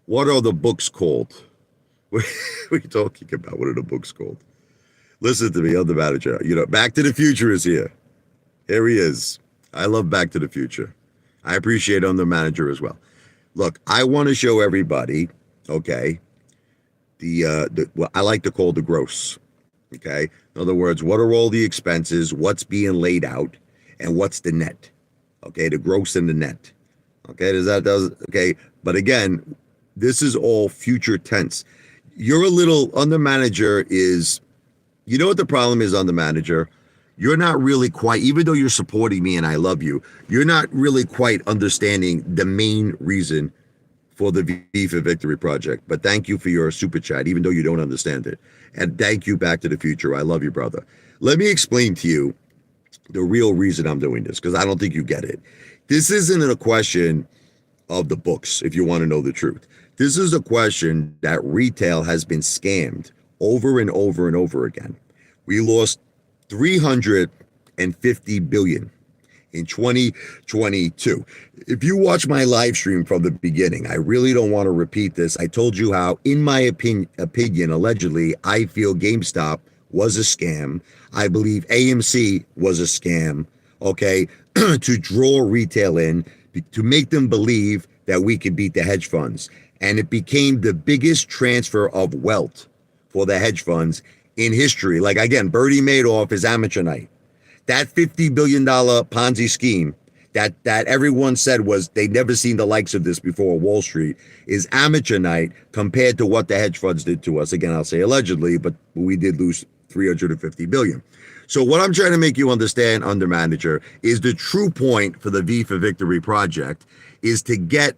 What are the books called? What are you talking about? What are the books called? Listen to me, under manager. You know, Back to the Future is here. Here he is. I love Back to the Future. I appreciate under manager as well. Look, I want to show everybody, okay, what I like to call the gross. Okay. In other words, what are all the expenses, what's being laid out, and what's the net? Okay, the gross and the net. Okay, okay. But again, this is all future tense. You're a little under manager is, you know what the problem is under manager? You're not really quite, even though you're supporting me and I love you, you're not really quite understanding the main reason for the V for Victory project. But thank you for your super chat, even though you don't understand it. And thank you, Back to the Future. I love you, brother. Let me explain to you the real reason I'm doing this, because I don't think you get it. This isn't a question of the books, if you want to know the truth. This is a question that retail has been scammed over and over and over again. We lost 350 billion in 2022. If you watch my live stream from the beginning, I really don't want to repeat this. I told you how, in my opinion, allegedly, I feel GameStop was a scam. I believe AMC was a scam, okay, to draw retail in, to make them believe that we could beat the hedge funds. And it became the biggest transfer of wealth for the hedge funds in history. Like, again, Bernie Madoff is amateur night. That $50 billion Ponzi scheme that everyone said was they'd never seen the likes of this before Wall Street is amateur night compared to what the hedge funds did to us. Again, I'll say allegedly, but we did lose 350 billion. So what I'm trying to make you understand, under manager, is the true point for the V for Victory project is to get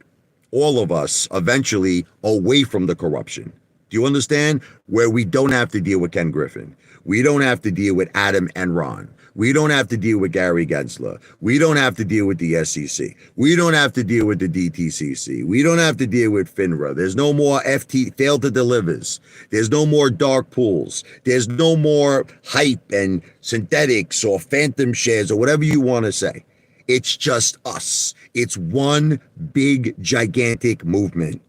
all of us eventually away from the corruption. Do you understand? Where we don't have to deal with Ken Griffin. We don't have to deal with Adam Enron. We don't have to deal with Gary Gensler. We don't have to deal with the SEC. We don't have to deal with the DTCC. We don't have to deal with FINRA. There's no more failed to delivers. There's no more dark pools. There's no more hype and synthetics or phantom shares or whatever you want to say. It's just us. It's one big, gigantic movement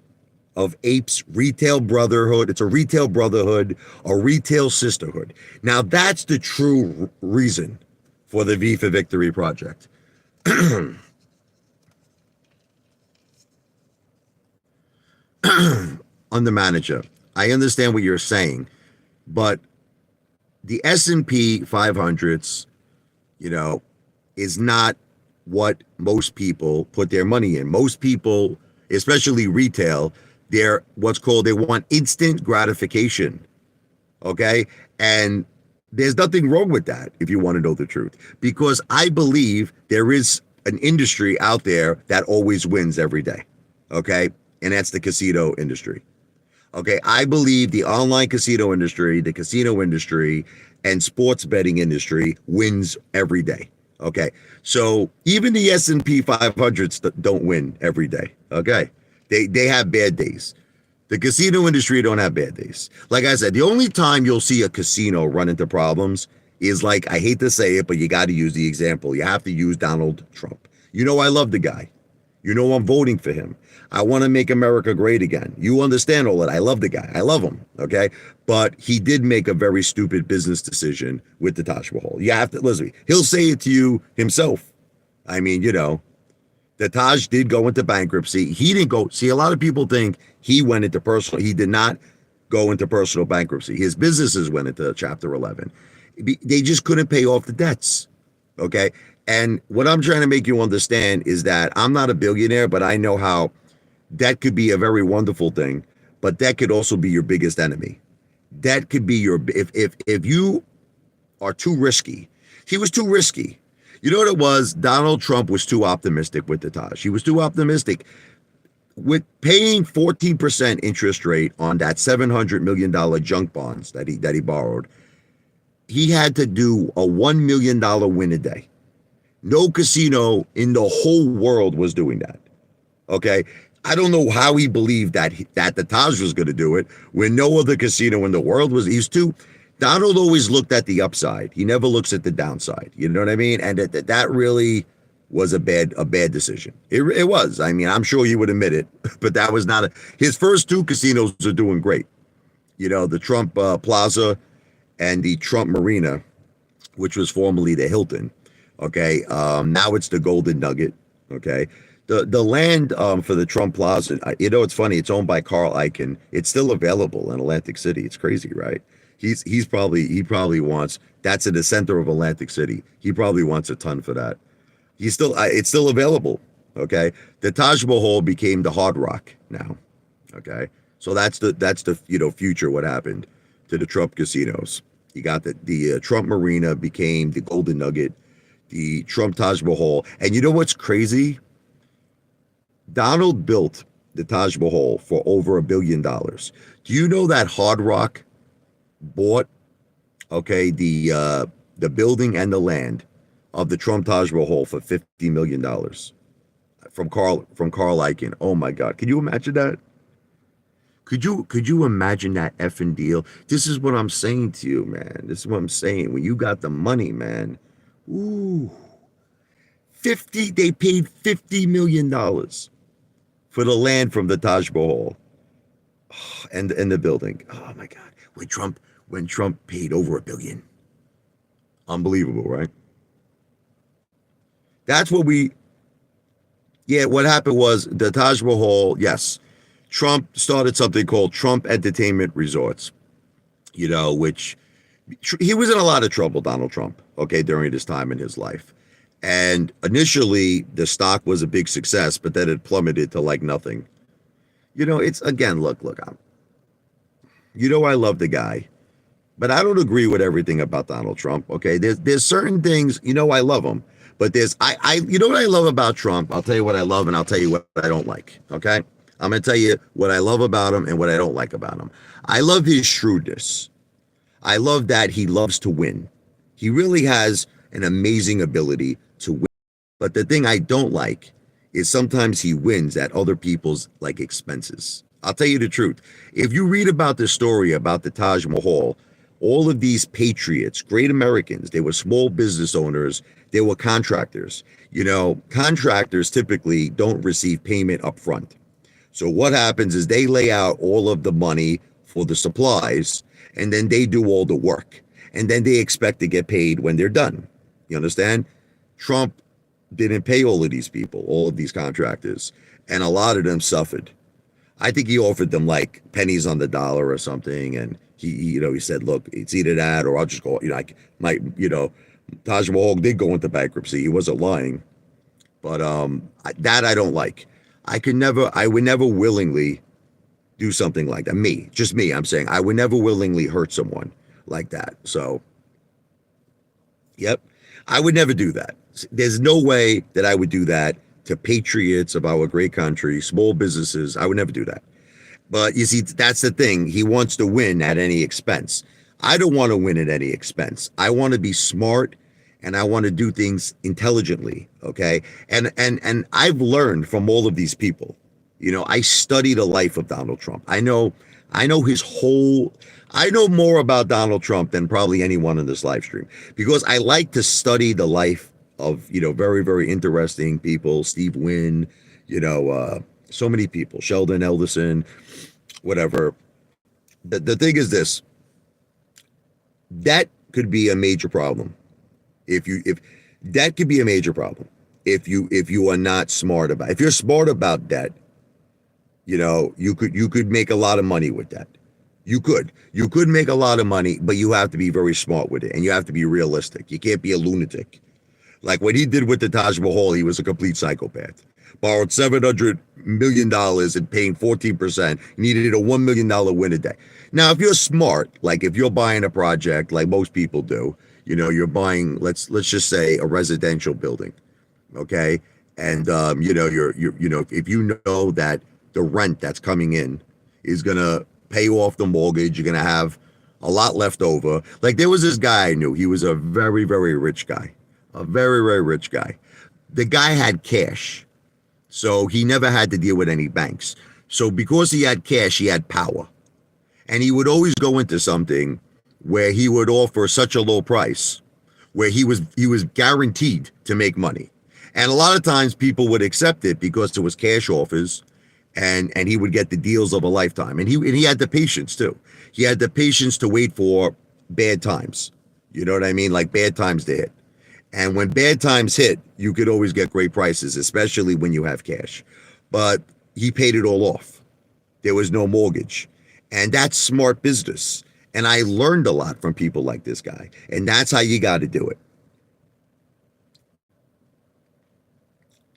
of apes, retail brotherhood. It's a retail brotherhood, a retail sisterhood. Now that's the true reason for the V for Victory project. Under manager, I understand what you're saying, but the S&P 500s, is not what most people put their money in. Most people, especially retail, they want instant gratification. Okay. And there's nothing wrong with that, if you want to know the truth, because I believe there is an industry out there that always wins every day. Okay. And that's the casino industry. Okay. I believe the online casino industry, the casino industry, and sports betting industry wins every day. Okay. So even the S&P 500s don't win every day. Okay. They have bad days. The casino industry don't have bad days. Like I said, the only time you'll see a casino run into problems is, like, I hate to say it, but you got to use the example. You have to use Donald Trump. You know, I love the guy. You know, I'm voting for him. I want to make America great again. You understand all that. I love the guy. I love him. Okay. But he did make a very stupid business decision with the Taj Mahal. You have to listen. He'll say it to you himself. I mean, you know, the Taj did go into bankruptcy. He didn't go. See, a lot of people think he went into personal. He did not go into personal bankruptcy. His businesses went into Chapter 11. They just couldn't pay off the debts. Okay. And what I'm trying to make you understand is that I'm not a billionaire, but I know how debt could be a very wonderful thing, but that could also be your biggest enemy. That could be your, if you are too risky. He was too risky. You know what it was? Donald Trump was too optimistic with the Taj. He was too optimistic with paying 14% interest rate on that $700 million junk bonds that he borrowed. He had to do a $1 million win a day. No casino in the whole world was doing that. Okay. I don't know how he believed that the Taj was going to do it when no other casino in the world was. Donald always looked at the upside. He never looks at the downside. You know what I mean? And that really was a bad decision. It was. I mean, I'm sure you would admit it, but that was not his first two casinos are doing great. You know, the Trump Plaza and the Trump Marina, which was formerly the Hilton. Okay. Now it's the Golden Nugget. Okay. The land for the Trump Plaza, you know, it's funny. It's owned by Carl Icahn. It's still available in Atlantic City. It's crazy, right? He probably wants, that's in the center of Atlantic City. He probably wants a ton for that. It's still available. Okay. The Taj Mahal became the Hard Rock now. Okay. So that's the you know, future. What happened to the Trump casinos? You got the Trump Marina became the Golden Nugget, the Trump Taj Mahal. And you know what's crazy? Donald built the Taj Mahal for over $1 billion. Do you know that Hard Rock bought, okay, the building and the land of the Trump Taj Mahal for $50 million from Carl Icahn? Oh my God. Can you imagine that? Could you imagine that effing deal? This is what I'm saying to you, man. This is what I'm saying. When you got the money, man. Ooh. They paid $50 million for the land from the Taj Mahal and the building. Oh my God. When Trump paid over $1 billion. Unbelievable, right? That's what what happened was the Taj Mahal, yes. Trump started something called Trump Entertainment Resorts, you know, which he was in a lot of trouble, Donald Trump, okay, during this time in his life. And initially, the stock was a big success, but then it plummeted to like nothing. You know, it's, again, look, you know, I love the guy, but I don't agree with everything about Donald Trump, okay? There's certain things, you know, I love him, but you know what I love about Trump? I'll tell you what I love, and I'll tell you what I don't like, okay? I'm going to tell you what I love about him and what I don't like about him. I love his shrewdness. I love that he loves to win. He really has an amazing ability to win. But the thing I don't like is sometimes he wins at other people's like expenses. I'll tell you the truth. If you read about the story about the Taj Mahal, all of these patriots, great Americans, they were small business owners, they were contractors. You know, contractors typically don't receive payment up front. So what happens is they lay out all of the money for the supplies, and then they do all the work. And then they expect to get paid when they're done. You understand? Trump didn't pay all of these people, all of these contractors, and a lot of them suffered. I think he offered them like pennies on the dollar or something, and he said, look, it's either that or I'll just go, Taj Mahal did go into bankruptcy. He wasn't lying. But that I don't like. I would never willingly do something like that. Just me, I'm saying. I would never willingly hurt someone like that. So, yep. I would never do that. There's no way that I would do that to patriots of our great country, small businesses. I would never do that. But you see, that's the thing. He wants to win at any expense. I don't want to win at any expense. I want to be smart and I want to do things intelligently. Okay. And I've learned from all of these people. You know, I study the life of Donald Trump. I know his whole, I know more about Donald Trump than probably anyone in this live stream because I like to study the life of, you know, very, very interesting people. Steve Wynn, you know, so many people, Sheldon Elderson, whatever. The thing is this, that could be a major problem. If that could be a major problem if you are not smart about, if you're smart about debt, you know, you could make a lot of money with that. You could make a lot of money, but you have to be very smart with it and you have to be realistic. You can't be a lunatic. Like what he did with the Taj Mahal, he was a complete psychopath. Borrowed $700 million and paying 14%, needed a $1 million win a day. Now, if you're smart, like if you're buying a project like most people do, you know, you're buying, let's just say a residential building, okay? And, you know, you know, if you know that the rent that's coming in is going to pay off the mortgage, you're going to have a lot left over. Like there was this guy I knew, he was a very, very rich guy, a very, very rich guy. The guy had cash. So he never had to deal with any banks. So because he had cash, he had power. And he would always go into something where he would offer such a low price, where he was guaranteed to make money. And a lot of times people would accept it because there was cash offers and he would get the deals of a lifetime. And he had the patience too. He had the patience to wait for bad times. You know what I mean? Like bad times to hit. And when bad times hit, you could always get great prices, especially when you have cash. But he paid it all off. There was no mortgage. And that's smart business. And I learned a lot from people like this guy. And that's how you got to do it.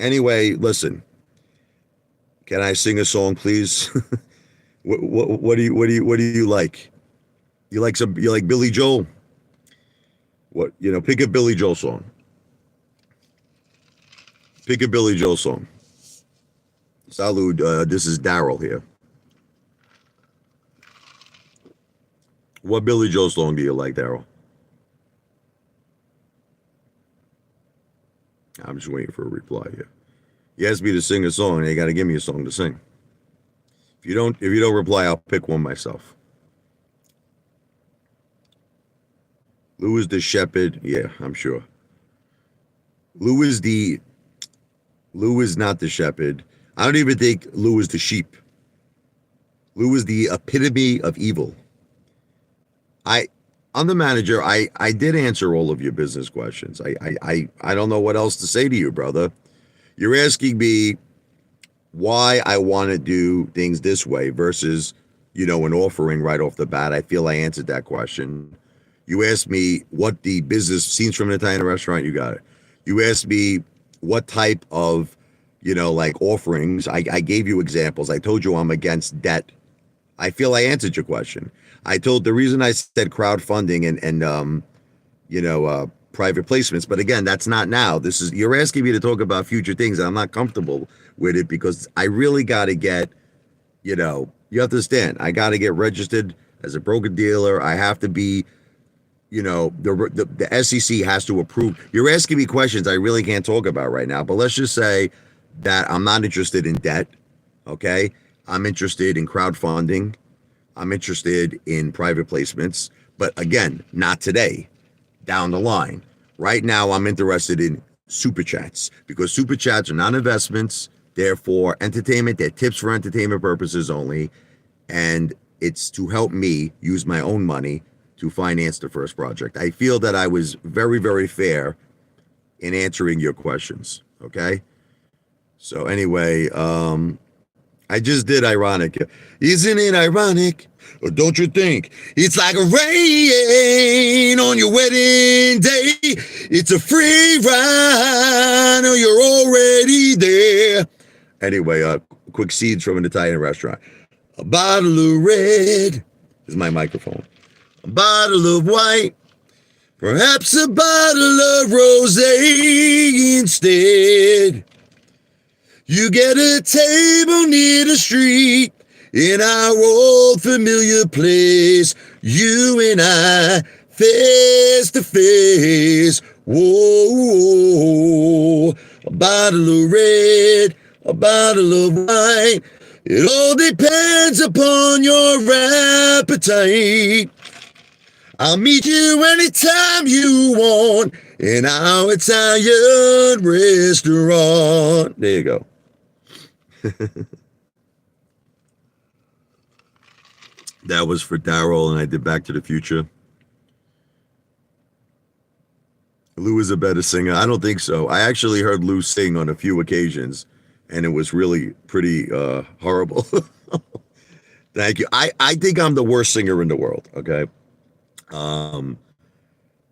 Anyway, listen. Can I sing a song, please? What do you like? You like Billy Joel? What, you know, pick a Billy Joel song. Pick a Billy Joel song. Salud, this is Daryl here. What Billy Joel song do you like, Daryl? I'm just waiting for a reply here. You asked me to sing a song, and you got to give me a song to sing. If you don't reply, I'll pick one myself. Lou is the shepherd. Yeah, I'm sure. Lou is not the shepherd. I don't even think Lou is the sheep. Lou is the epitome of evil. I'm the manager. I did answer all of your business questions. I don't know what else to say to you, brother. You're asking me why I want to do things this way versus, you know, an offering right off the bat. I feel I answered that question. You asked me what the business scenes from an Italian restaurant. You got it. You asked me what type of, you know, like offerings. I gave you examples. I told you I'm against debt. I feel I answered your question. I told the reason I said crowdfunding and you know, private placements. But again, that's not now. This is, you're asking me to talk about future things. And I'm not comfortable with it because I really got to get, you know, you understand. I got to get registered as a broker dealer. I have to be, you know, the SEC has to approve. You're asking me questions I really can't talk about right now, but let's just say that I'm not interested in debt. Okay. I'm interested in crowdfunding. I'm interested in private placements, but again, not today, down the line. Right now, I'm interested in super chats because super chats are not investments. They're for entertainment. They're tips for entertainment purposes only. And it's to help me use my own money to finance the first project. I feel that I was very, very fair in answering your questions. Okay. So anyway, I just did ironic. Isn't it ironic? Or don't you think? It's like a rain on your wedding day. It's a free ride. Oh, you're already there. Anyway, quick seeds from an Italian restaurant. A bottle of red is my microphone. A bottle of white. Perhaps a bottle of rosé instead. You get a table near the street in our old familiar place. You and I, face to face. Whoa, a bottle of red, a bottle of wine. It all depends upon your appetite. I'll meet you anytime you want in our Italian restaurant. There you go. That was for Daryl, and I did Back to the Future. Lou is a better singer. I don't think so. I actually heard Lou sing on a few occasions, and it was really pretty horrible. Thank you. I think I'm the worst singer in the world. Okay. I'm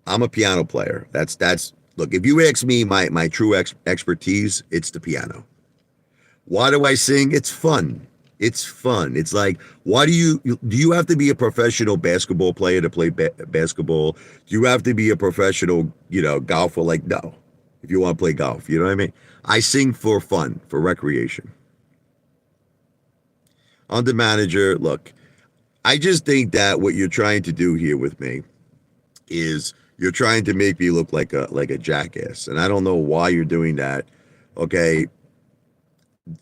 a piano player. That's look, if you ask me my true expertise, it's the piano. Why do I sing? It's fun. It's fun. It's like, why do you have to be a professional basketball player to play basketball? Do you have to be a professional, golfer? Like, no. If you want to play golf, you know what I mean? I sing for fun, for recreation. On the manager, look, I just think that what you're trying to do here with me is you're trying to make me look like a jackass. And I don't know why you're doing that. Okay.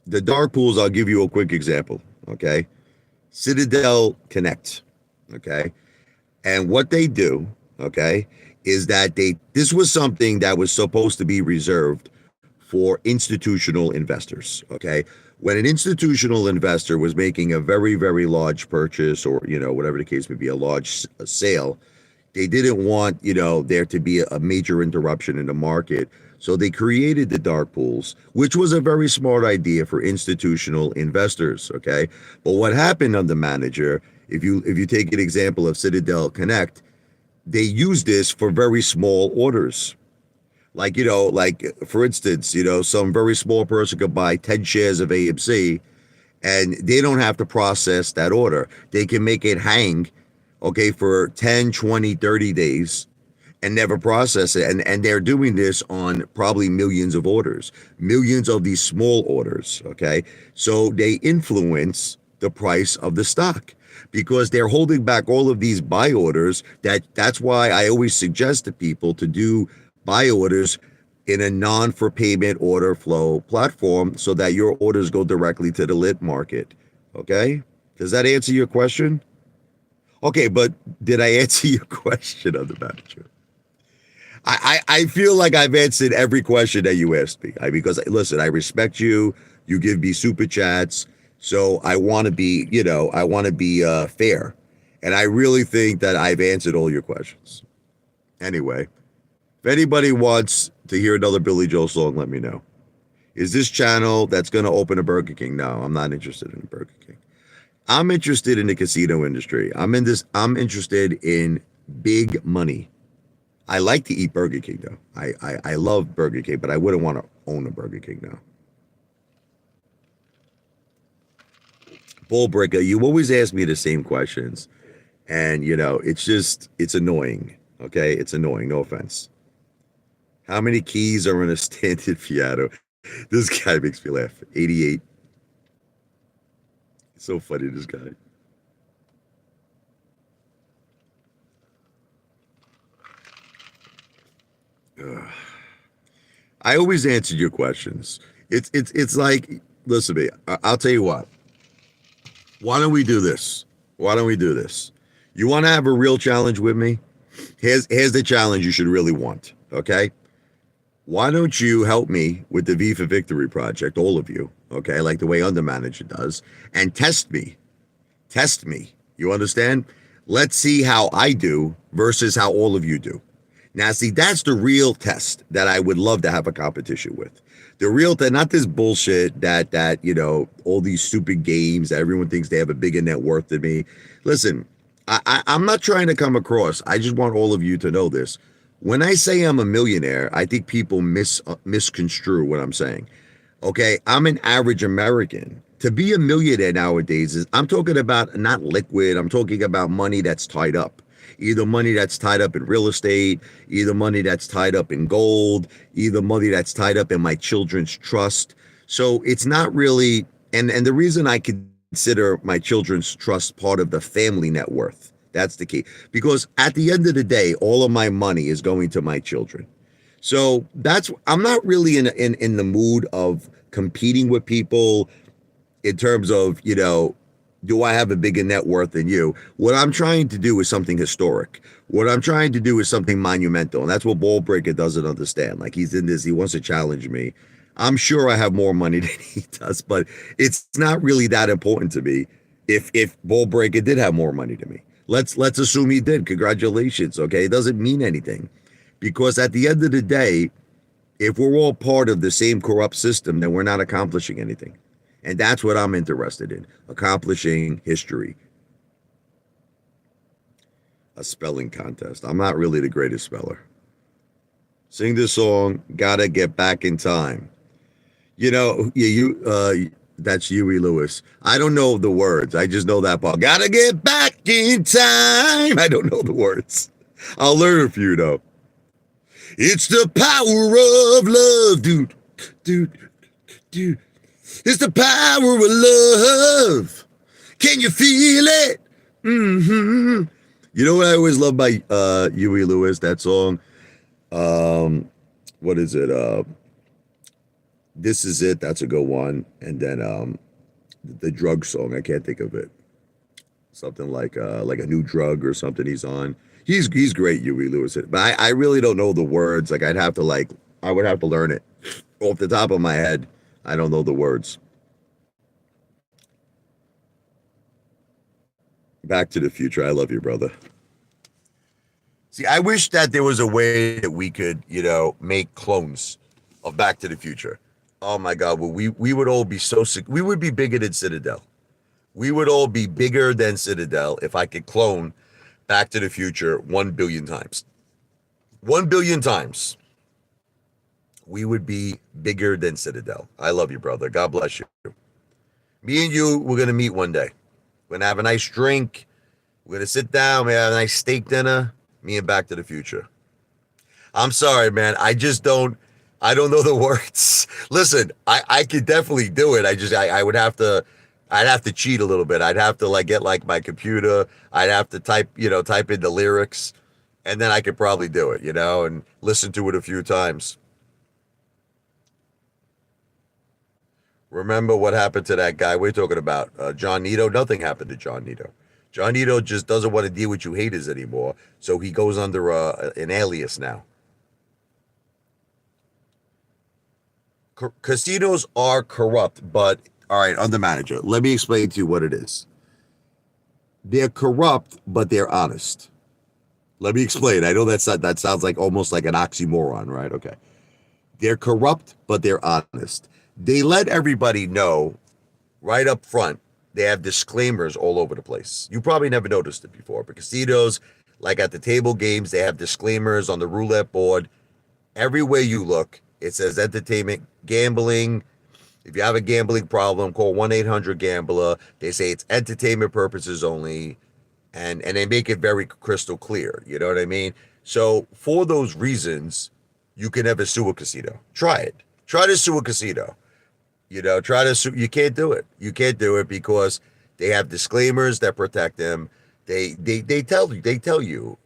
The dark pools, I'll give you a quick example. Okay. Citadel Connect. Okay. And what they do, okay, is that this was something that was supposed to be reserved for institutional investors. Okay. When an institutional investor was making a very, very large purchase, or, whatever the case may be, a large sale, they didn't want, there to be a major interruption in the market. So they created the dark pools, which was a very smart idea for institutional investors. Okay. But what happened on the manager, if you take an example of Citadel Connect, they use this for very small orders. Like, for instance, some very small person could buy 10 shares of AMC, and they don't have to process that order. They can make it hang, okay, for 10, 20, 30 days and never process it. And they're doing this on probably millions of orders, millions of these small orders, okay? So they influence the price of the stock because they're holding back all of these buy orders. That's why I always suggest to people to do buy orders in a non-for-payment order flow platform so that your orders go directly to the lit market, okay? Does that answer your question? Okay, but did I answer your question on the manager? I feel like I've answered every question that you asked me. Because listen, I respect you. You give me super chats. So I want to be, fair. And I really think that I've answered all your questions. Anyway, if anybody wants to hear another Billy Joel song, let me know. Is this channel that's going to open a Burger King? No, I'm not interested in a Burger King. I'm interested in the casino industry. I'm interested in big money. I like to eat Burger King, though. I love Burger King, but I wouldn't want to own a Burger King now. Bull Breaker, you always ask me the same questions. And, it's annoying. Okay? It's annoying. No offense. How many keys are in a standard piano? This guy makes me laugh. 88. It's so funny, this guy. I always answer your questions. It's like, listen to me. I'll tell you what. Why don't we do this? You want to have a real challenge with me? Here's the challenge you should really want. Okay. Why don't you help me with the V for Victory project, all of you? Okay, like the way Undermanager does, and test me. You understand? Let's see how I do versus how all of you do. Now, see, that's the real test that I would love to have a competition with. The real test, not this bullshit that all these stupid games that everyone thinks they have a bigger net worth than me. Listen, I'm not trying to come across. I just want all of you to know this. When I say I'm a millionaire, I think people misconstrue what I'm saying. Okay, I'm an average American. To be a millionaire nowadays I'm talking about not liquid. I'm talking about money that's tied up. either money that's tied up in real estate, either money that's tied up in gold, either money that's tied up in my children's trust. So it's not really, and the reason I consider my children's trust part of the family net worth, that's the key. Because at the end of the day, all of my money is going to my children. So I'm not really in the mood of competing with people in terms of, do I have a bigger net worth than you? What I'm trying to do is something historic. What I'm trying to do is something monumental. And that's what Ball Breaker doesn't understand. Like, he's in this, he wants to challenge me. I'm sure I have more money than he does, but it's not really that important to me if Ball Breaker did have more money than me. Let's assume he did. Congratulations, okay? It doesn't mean anything. Because at the end of the day, if we're all part of the same corrupt system, then we're not accomplishing anything. And that's what I'm interested in, accomplishing history. A spelling contest. I'm not really the greatest speller. Sing this song, Gotta Get Back in Time. That's Huey Lewis. I don't know the words. I just know that part. Gotta get back in time. I don't know the words. I'll learn a few, though. It's the power of love, dude. It's the power of love. Can you feel it? Mm-hmm. You know what I always love by Huey Lewis, that song? What is it? This Is It. That's a good one. And then the drug song. I can't think of it. Something like a new drug or something he's on. He's great, Huey Lewis. But I really don't know the words. Like, I would have to learn it. Off the top of my head, I don't know the words. Back to the Future. I love you, brother. See, I wish that there was a way that we could, make clones of Back to the Future. Oh my God, well, we would all be so sick. We would be bigger than Citadel. We would all be bigger than Citadel if I could clone Back to the Future 1 billion times. 1 billion times. We would be bigger than Citadel. I love you, brother. God bless you. Me and you, we're going to meet one day. We're going to have a nice drink. We're going to sit down. We're going to have a nice steak dinner. Me and Back to the Future. I'm sorry, man. I don't know the words. Listen, I could definitely do it. I'd have to cheat a little bit. I'd have to get my computer. I'd have to type in the lyrics, and then I could probably do it, and listen to it a few times. Remember what happened to that guy we're talking about, John Nito? Nothing happened to John Nito. John Nito just doesn't want to deal with you haters anymore, so he goes under an alias now. Casinos are corrupt, but all right, under manager, let me explain to you what it is. They're corrupt, but they're honest. Let me explain. I know that sounds like almost like an oxymoron, right? Okay. They're corrupt, but they're honest. They let everybody know right up front. They have disclaimers all over the place. You probably never noticed it before, but casinos, like at the table games, they have disclaimers on the roulette board. Everywhere you look, it says entertainment, gambling. If you have a gambling problem, call 1-800-GAMBLER. They say it's entertainment purposes only, and they make it very crystal clear. You know what I mean? So for those reasons, you can never sue a casino. Try it. Try to sue a casino. Try to sue. You can't do it. You can't do it because they have disclaimers that protect them. They tell you,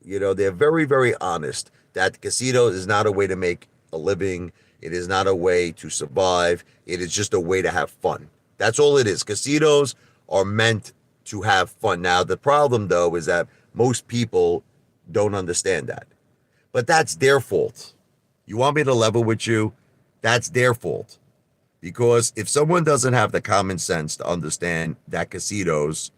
they're very, very honest that the casino is not a way to make a living. It is not a way to survive. It is just a way to have fun. That's all it is. Casinos are meant to have fun. Now, the problem, though, is that most people don't understand that. But that's their fault. You want me to level with you? That's their fault. Because if someone doesn't have the common sense to understand that casinos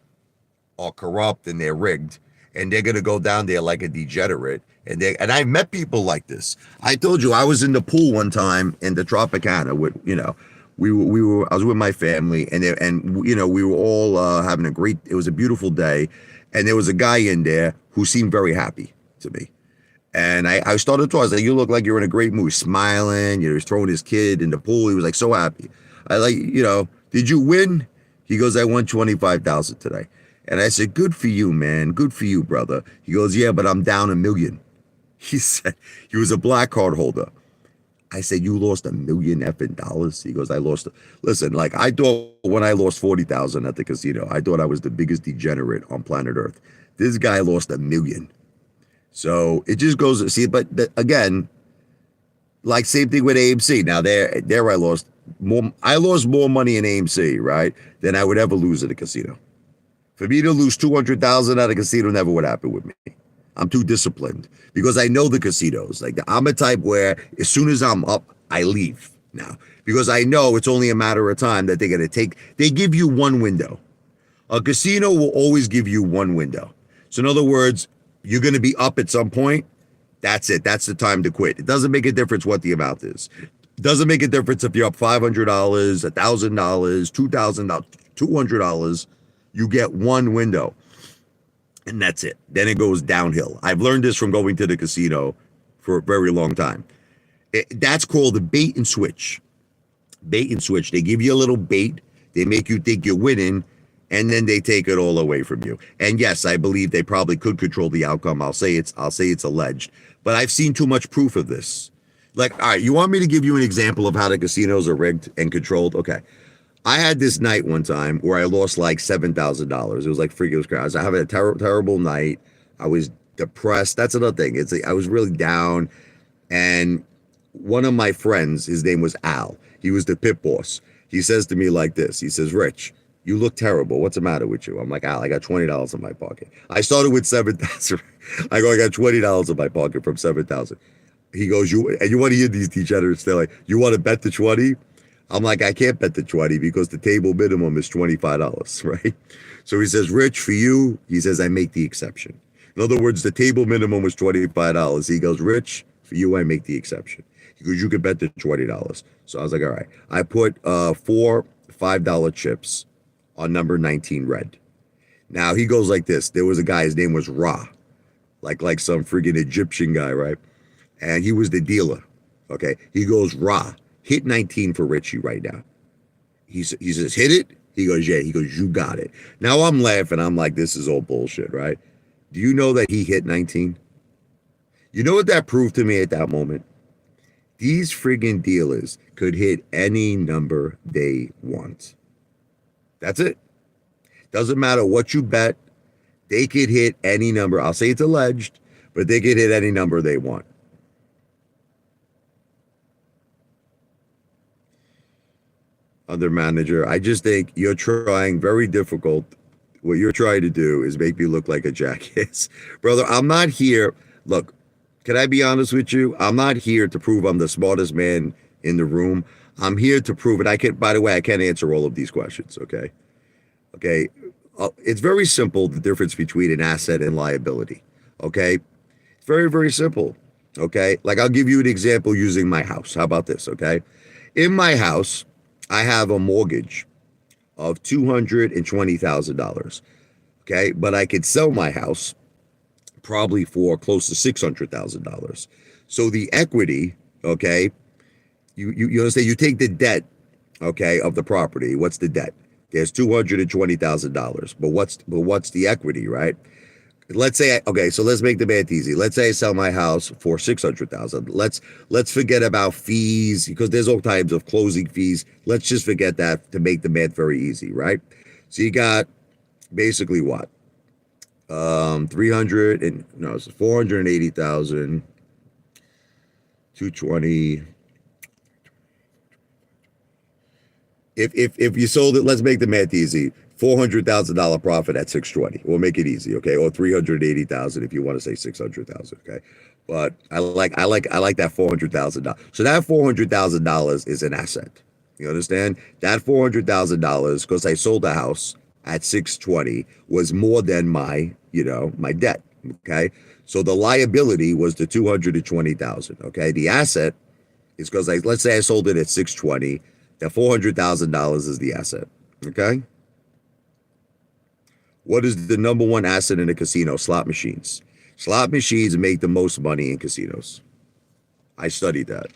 are corrupt and they're rigged, and they're going to go down there like a degenerate, and I've met people like this. I told you I was in the pool one time in the Tropicana with, I was with my family, and we were all having it was a beautiful day, and there was a guy in there who seemed very happy to me. And I started to, I was like, you look like you're in a great mood, smiling, he was throwing his kid in the pool. He was like so happy. I did you win? He goes, I won 25,000 today. And I said, good for you, man. Good for you, brother. He goes, yeah, but I'm down $1 million. He said, he was a black card holder. I said, you lost $1 million effing dollars? He goes, I lost. Listen, like I thought when I lost 40,000 at the casino, I thought I was the biggest degenerate on planet Earth. This guy lost $1 million. So it just goes to see, but again, like same thing with AMC. Now there I lost more money in AMC, right, than I would ever lose at a casino. For me to lose 200,000 at a casino never would happen with me. I'm too disciplined because I know the casinos. Like I'm a type where as soon as I'm up, I leave now because I know it's only a matter of time that they're gonna take. They give you one window. A casino will always give you one window. So in other words, you're gonna be up at some point. That's it. That's the time to quit. It doesn't make a difference what the amount is. It doesn't make a difference if you're up $500, $1,000, $2,000, $200. You get one window, and that's it. Then it goes downhill. I've learned this from going to the casino for a very long time. That's called the bait and switch. Bait and switch. They give you a little bait. They make you think you're winning, and then they take it all away from you. And yes, I believe they probably could control the outcome. I'll say it's alleged, but I've seen too much proof of this. Like, all right, you want me to give you an example of how the casinos are rigged and controlled? Okay. I had this night one time where I lost like $7,000. It was like freaking crazy. I was having a terrible night. I was depressed. That's another thing. It's like, I was really down. And one of my friends, his name was Al. He was the pit boss. He says to me like this. He says, Rich, you look terrible. What's the matter with you? I'm like, Al, I got $20 in my pocket. I started with 7,000. I got $20 in my pocket from 7,000. He goes, you want to hear these degenerates? They're like, you want to bet the 20? I'm like, I can't bet the 20 because the table minimum is $25, right? So he says, Rich, for you, he says, I make the exception. In other words, the table minimum was $25. He goes, Rich, for you, I make the exception. He goes, you can bet the $20. So I was like, all right. I put 4 $5 chips on number 19 red. Now he goes like this. There was a guy, his name was Ra, like some friggin' Egyptian guy, right? And he was the dealer. Okay. He goes, Ra, hit 19 for Richie right now. He says, hit it? He goes, yeah. He goes, you got it. Now I'm laughing. I'm like, this is all bullshit, right? Do you know that he hit 19? You know what that proved to me at that moment? These friggin' dealers could hit any number they want. That's it. Doesn't matter what you bet. They could hit any number. I'll say it's alleged, but they could hit any number they want. Other manager, I just think you're trying very difficult. What you're trying to do is make me look like a jackass. Brother, I'm not here. Look, can I be honest with you? I'm not here to prove I'm the smartest man in the room. I'm here to prove it. By the way, I can't answer all of these questions, okay? Okay. It's very simple, the difference between an asset and liability, okay? It's very, very simple, okay? Like I'll give you an example using my house. How about this, okay? In my house, I have a mortgage of $220,000, okay? But I could sell my house probably for close to $600,000. So the equity, okay, you understand, you take the debt, okay, of the property. What's the debt? There's $220,000. But what's the equity, right? Let's say, okay, so let's make the math easy. Let's say I sell my house for $600,000. Let's forget about fees because there's all types of closing fees. Let's just forget that to make the math very easy, right? So you got basically what? 480,000, 220. If you sold it, let's make the math easy. $400,000 profit at 620. We'll make it easy, okay? Or 380,000 if you want to say 600,000, okay? But I like that $400,000. So that $400,000 is an asset. You understand? That $400,000, because I sold the house at 620, was more than my debt. Okay. So the liability was the 220,000. Okay. The asset is because let's say I sold it at 620. The $400,000 is the asset. Okay. What is the number one asset in a casino? Slot machines. Slot machines make the most money in casinos. I studied that.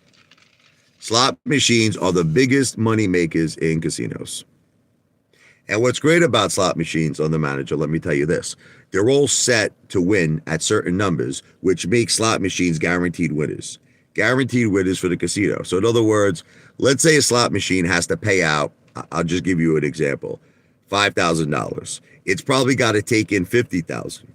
Slot machines are the biggest money makers in casinos. And what's great about slot machines on the manager, let me tell you this, they're all set to win at certain numbers, which makes slot machines guaranteed winners. Guaranteed winners for the casino. So in other words, let's say a slot machine has to pay out, I'll just give you an example, $5,000. It's probably got to take in 50,000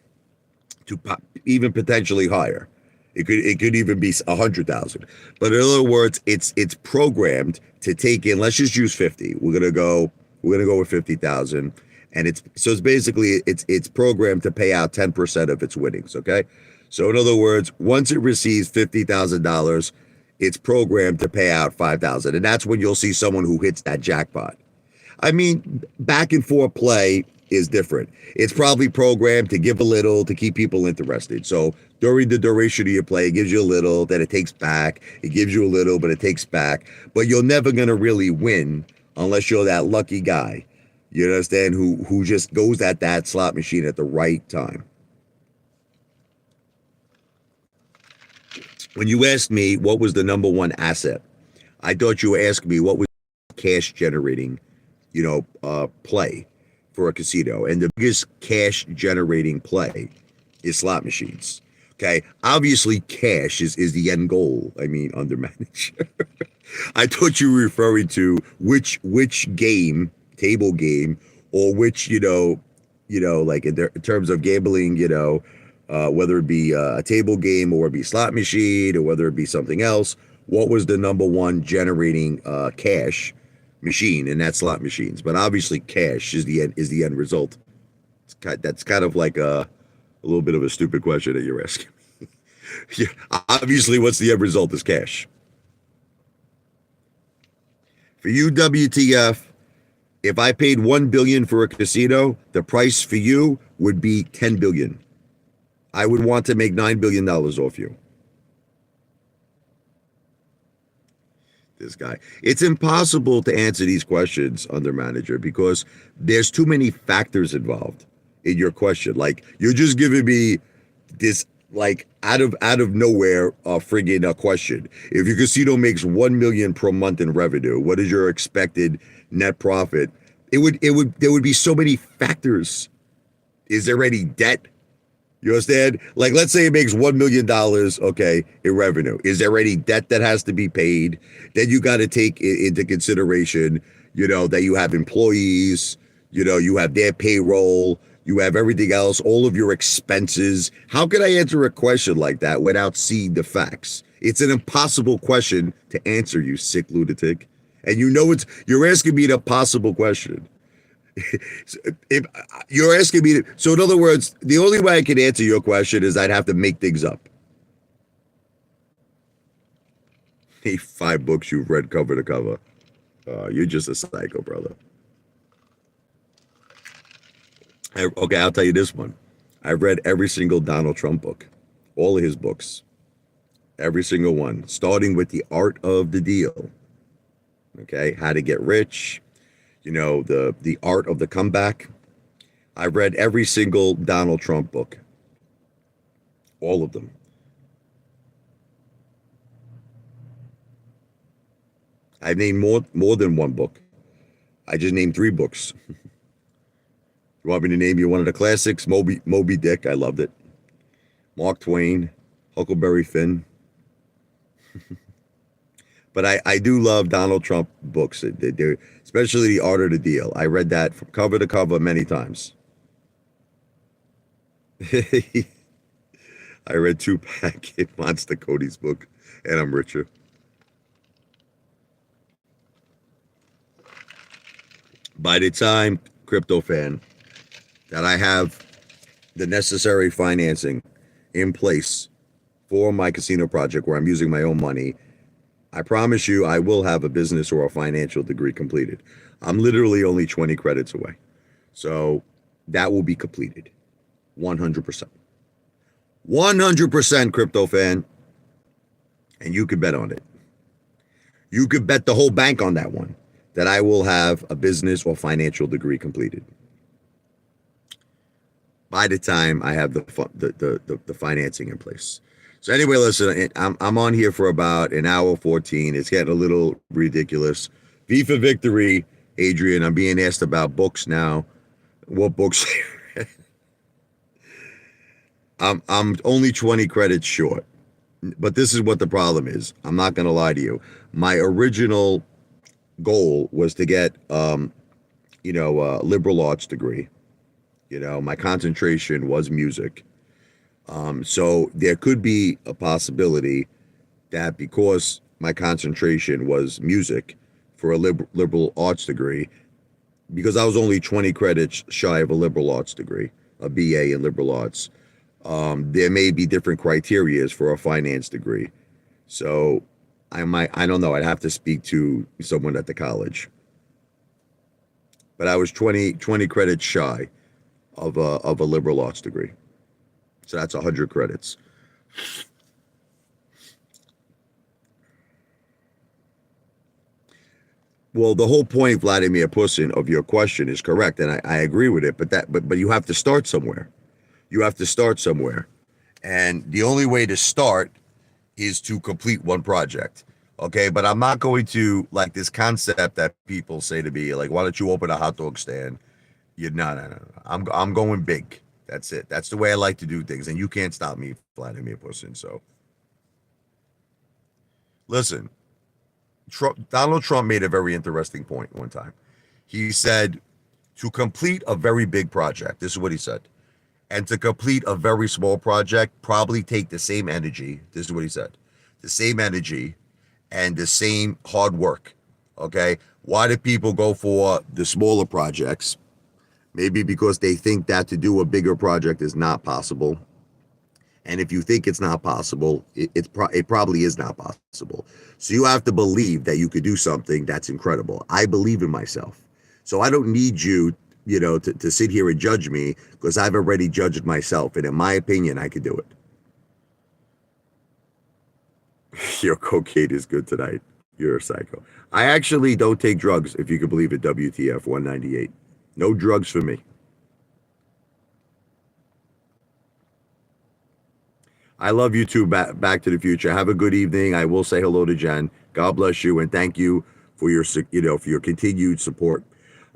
to even potentially higher. It could even be 100,000. But in other words, it's programmed to take in. Let's just use 50. We're gonna go with 50,000, and it's basically it's programmed to pay out 10% of its winnings. Okay, so in other words, once it receives $50,000, it's programmed to pay out 5,000, and that's when you'll see someone who hits that jackpot. I mean, back and forth play is different. It's probably programmed to give a little to keep people interested. So during the duration of your play, it gives you a little, then it takes back. It gives you a little, but it takes back. But you're never going to really win unless you're that lucky guy, you understand, who just goes at that slot machine at the right time. When you asked me what was the number one asset, I thought you were asking me what was cash generating, play for a casino. And the biggest cash generating play is slot machines. Okay. Obviously, cash is the end goal. I mean, under manager. I thought you were referring to which game, table game, or which, like in terms of gambling, whether it be a table game or it be slot machine or whether it be something else, what was the number one generating cash machine, and that's slot machines. But obviously cash is the end result. That's kind of like a little bit of a stupid question that you're asking me. Yeah, obviously what's the end result is cash. For you, WTF, if I paid $1 billion for a casino, the price for you would be $10 billion. I would want to make $9 billion off you. This guy. It's impossible to answer these questions under manager because there's too many factors involved in your question. Like, you're just giving me this like out of nowhere friggin' question. If your casino makes 1 million per month in revenue, what is your expected net profit? There would be so many factors. Is there any debt? You understand? Like, let's say it makes $1 million, okay, in revenue. Is there any debt that has to be paid? Then you got to take into consideration, that you have employees, you have their payroll, you have everything else, all of your expenses. How can I answer a question like that without seeing the facts? It's an impossible question to answer, you sick lunatic. And you're asking me an impossible question. If you're asking me so in other words, the only way I can answer your question is I'd have to make things up. Hey, 5 books you've read cover to cover. You're just a psycho, brother. Okay, I'll tell you this one. I've read every single Donald Trump book, all of his books, every single one, starting with The Art of the Deal. Okay, How to Get Rich, the Art of the Comeback. I've read every single Donald Trump book. All of them. I've named more than one book. I just named 3 books. You want me to name you one of the classics? Moby Dick, I loved it. Mark Twain, Huckleberry Finn. But I do love Donald Trump books, especially The Art of the Deal. I read that from cover to cover many times. I read Tupac in Monster Cody's book, and I'm richer. By the time, crypto fan, that I have the necessary financing in place for my casino project where I'm using my own money, I promise you I will have a business or a financial degree completed. I'm literally only 20 credits away. So that will be completed. 100%. 100%, crypto fan. And you could bet on it. You could bet the whole bank on that one, that I will have a business or financial degree completed by the time I have the financing in place. So anyway, listen, I'm on here for about an hour 14. It's getting a little ridiculous. V for victory. Adrian, I'm being asked about books now. What books? I'm only 20 credits short. But this is what the problem is. I'm not going to lie to you. My original goal was to get a liberal arts degree. My concentration was music. So there could be a possibility that because my concentration was music for a liberal arts degree, because I was only 20 credits shy of a liberal arts degree, a BA in liberal arts, there may be different criterias for a finance degree. So I don't know, I'd have to speak to someone at the college. But I was 20 credits shy of a liberal arts degree. So that's 100 credits. Well, the whole point, Vladimir Pusin, of your question is correct, and I agree with it. But you have to start somewhere. You have to start somewhere, and the only way to start is to complete one project. Okay, but I'm not going to like this concept that people say to me, like, why don't you open a hot dog stand? No. I'm going big. That's it. That's the way I like to do things, and you can't stop me, Vladimir Putin. So listen, Donald Trump made a very interesting point one time. He said to complete a very big project, this is what he said, and to complete a very small project, probably take the same energy. This is what he said, the same energy and the same hard work. Okay. Why do people go for the smaller projects? Maybe because they think that to do a bigger project is not possible. And if you think it's not possible, it probably is not possible. So you have to believe that you could do something that's incredible. I believe in myself. So I don't need you, to sit here and judge me because I've already judged myself. And in my opinion, I could do it. Your cocaine is good tonight. You're a psycho. I actually don't take drugs, if you can believe it, WTF 198. No drugs for me. I love you too, Back to the Future. Have a good evening. I will say hello to Jen. God bless you, and thank you for your continued support.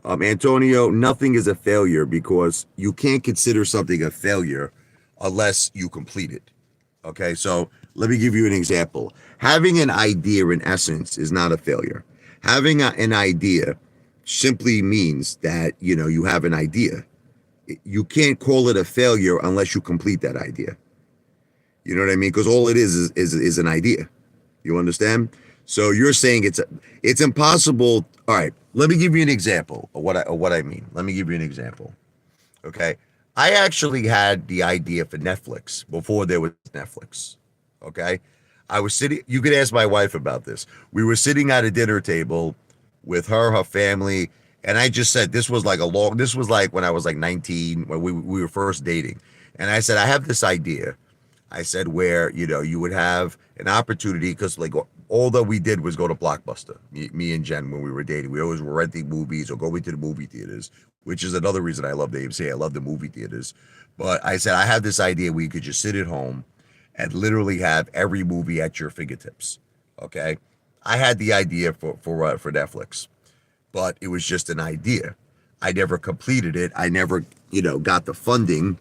Antonio, nothing is a failure because you can't consider something a failure unless you complete it. Okay, so let me give you an example. Having an idea, in essence, is not a failure. Having an idea simply means that you have an idea. You can't call it a failure unless you complete that idea. You know what I mean? Because all it is an idea. You understand? So you're saying it's impossible. All right, let me give you an example of what I mean. Let me give you an example. Okay, I actually had the idea for Netflix before there was Netflix. Okay, I was sitting. You could ask my wife about this. We were sitting at a dinner table with her family, and I just said this was like This was like when I was like 19, when we were first dating, and I said I have this idea. I said where you would have an opportunity because like all that we did was go to Blockbuster. Me and Jen when we were dating, we always were renting movies or going to the movie theaters, which is another reason I love the AMC. I love the movie theaters. But I said I have this idea where you could just sit at home and literally have every movie at your fingertips. Okay, I had the idea for Netflix, but it was just an idea. I never completed it. I never got the funding.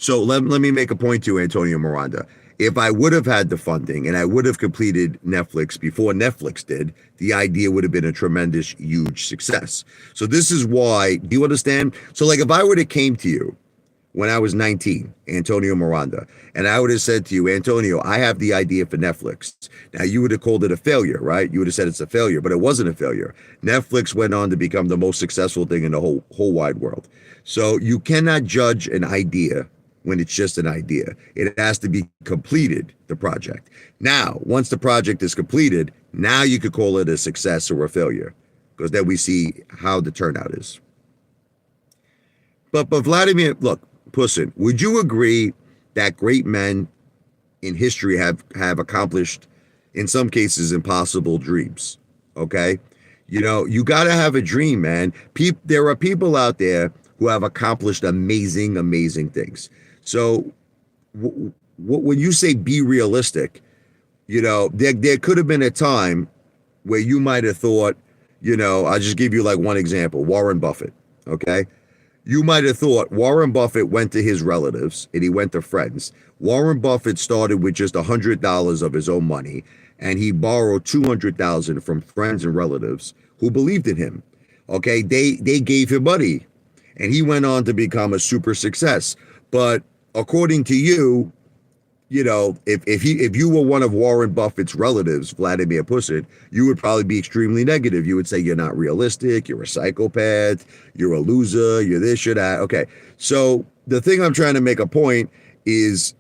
So let me make a point to you, Antonio Miranda. If I would have had the funding and I would have completed Netflix before Netflix did, the idea would have been a tremendous, huge success. So this is why, do you understand? So like if I would have came to you when I was 19, Antonio Miranda, and I would have said to you, Antonio, I have the idea for Netflix. Now you would have called it a failure, right? You would have said it's a failure, but it wasn't a failure. Netflix went on to become the most successful thing in the whole wide world. So you cannot judge an idea when it's just an idea. It has to be completed, the project. Now, once the project is completed, now you could call it a success or a failure, because then we see how the turnout is. But Vladimir, look, Pusin, would you agree that great men in history have accomplished, in some cases, impossible dreams? Okay? You got to have a dream, man. There are people out there who have accomplished amazing, amazing things. So when you say be realistic, there could have been a time where you might have thought, I'll just give you like one example. Warren Buffett. Okay. You might have thought Warren Buffett went to his relatives and he went to friends. Warren Buffett started with just $100 of his own money, and he borrowed $200,000 from friends and relatives who believed in him. Okay, they gave him money, and he went on to become a super success. But according to you, if you were one of Warren Buffett's relatives, Vladimir Putin, you would probably be extremely negative. You would say you're not realistic, you're a psychopath, you're a loser, you're this, you're that. Okay, so the thing I'm trying to make a point is,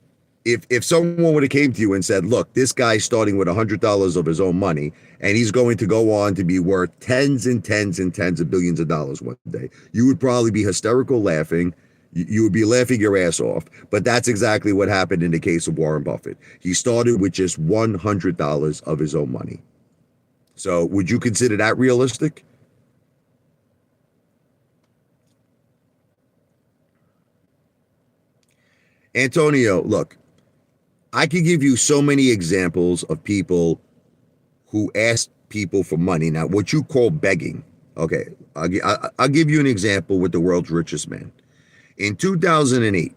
if someone would have came to you and said, look, this guy's starting with $100 of his own money, and he's going to go on to be worth tens and tens and tens of billions of dollars one day, you would probably be hysterical laughing. You would be laughing your ass off. But that's exactly what happened in the case of Warren Buffett. He started with just $100 of his own money. So would you consider that realistic? Antonio, look, I can give you so many examples of people who ask people for money. Now, what you call begging. Okay, I'll give you an example with the world's richest man. In 2008,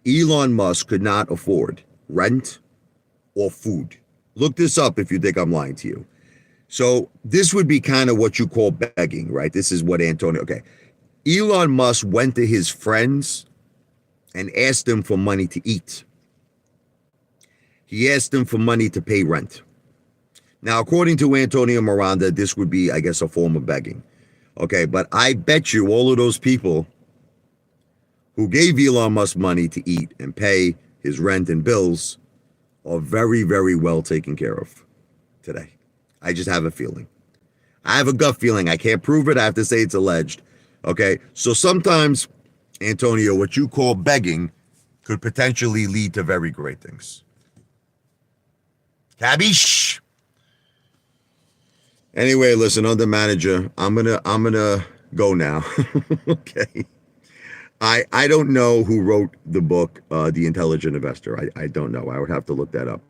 Elon Musk could not afford rent or food. Look this up if you think I'm lying to you. So this would be kind of what you call begging, right? This is what Antonio, okay. Elon Musk went to his friends and asked them for money to eat. He asked them for money to pay rent. Now, according to Antonio Miranda, this would be, I guess, a form of begging. Okay, but I bet you all of those people who gave Elon Musk money to eat and pay his rent and bills are very, very well taken care of today. I just have a feeling. I have a gut feeling. I can't prove it. I have to say it's alleged. Okay, so sometimes, Antonio, what you call begging could potentially lead to very great things. Cabish. Anyway, listen, under manager, I'm gonna go now. Okay. I don't know who wrote the book, The Intelligent Investor. I don't know. I would have to look that up.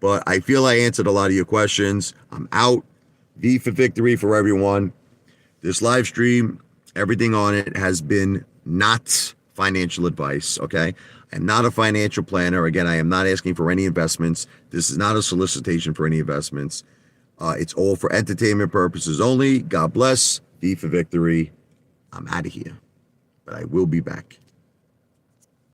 But I feel I answered a lot of your questions. I'm out. V for victory for everyone. This live stream, everything on it has been not financial advice, okay? I'm not a financial planner. Again, I am not asking for any investments. This is not a solicitation for any investments. It's all for entertainment purposes only. God bless. V for victory. I'm out of here. But I will be back.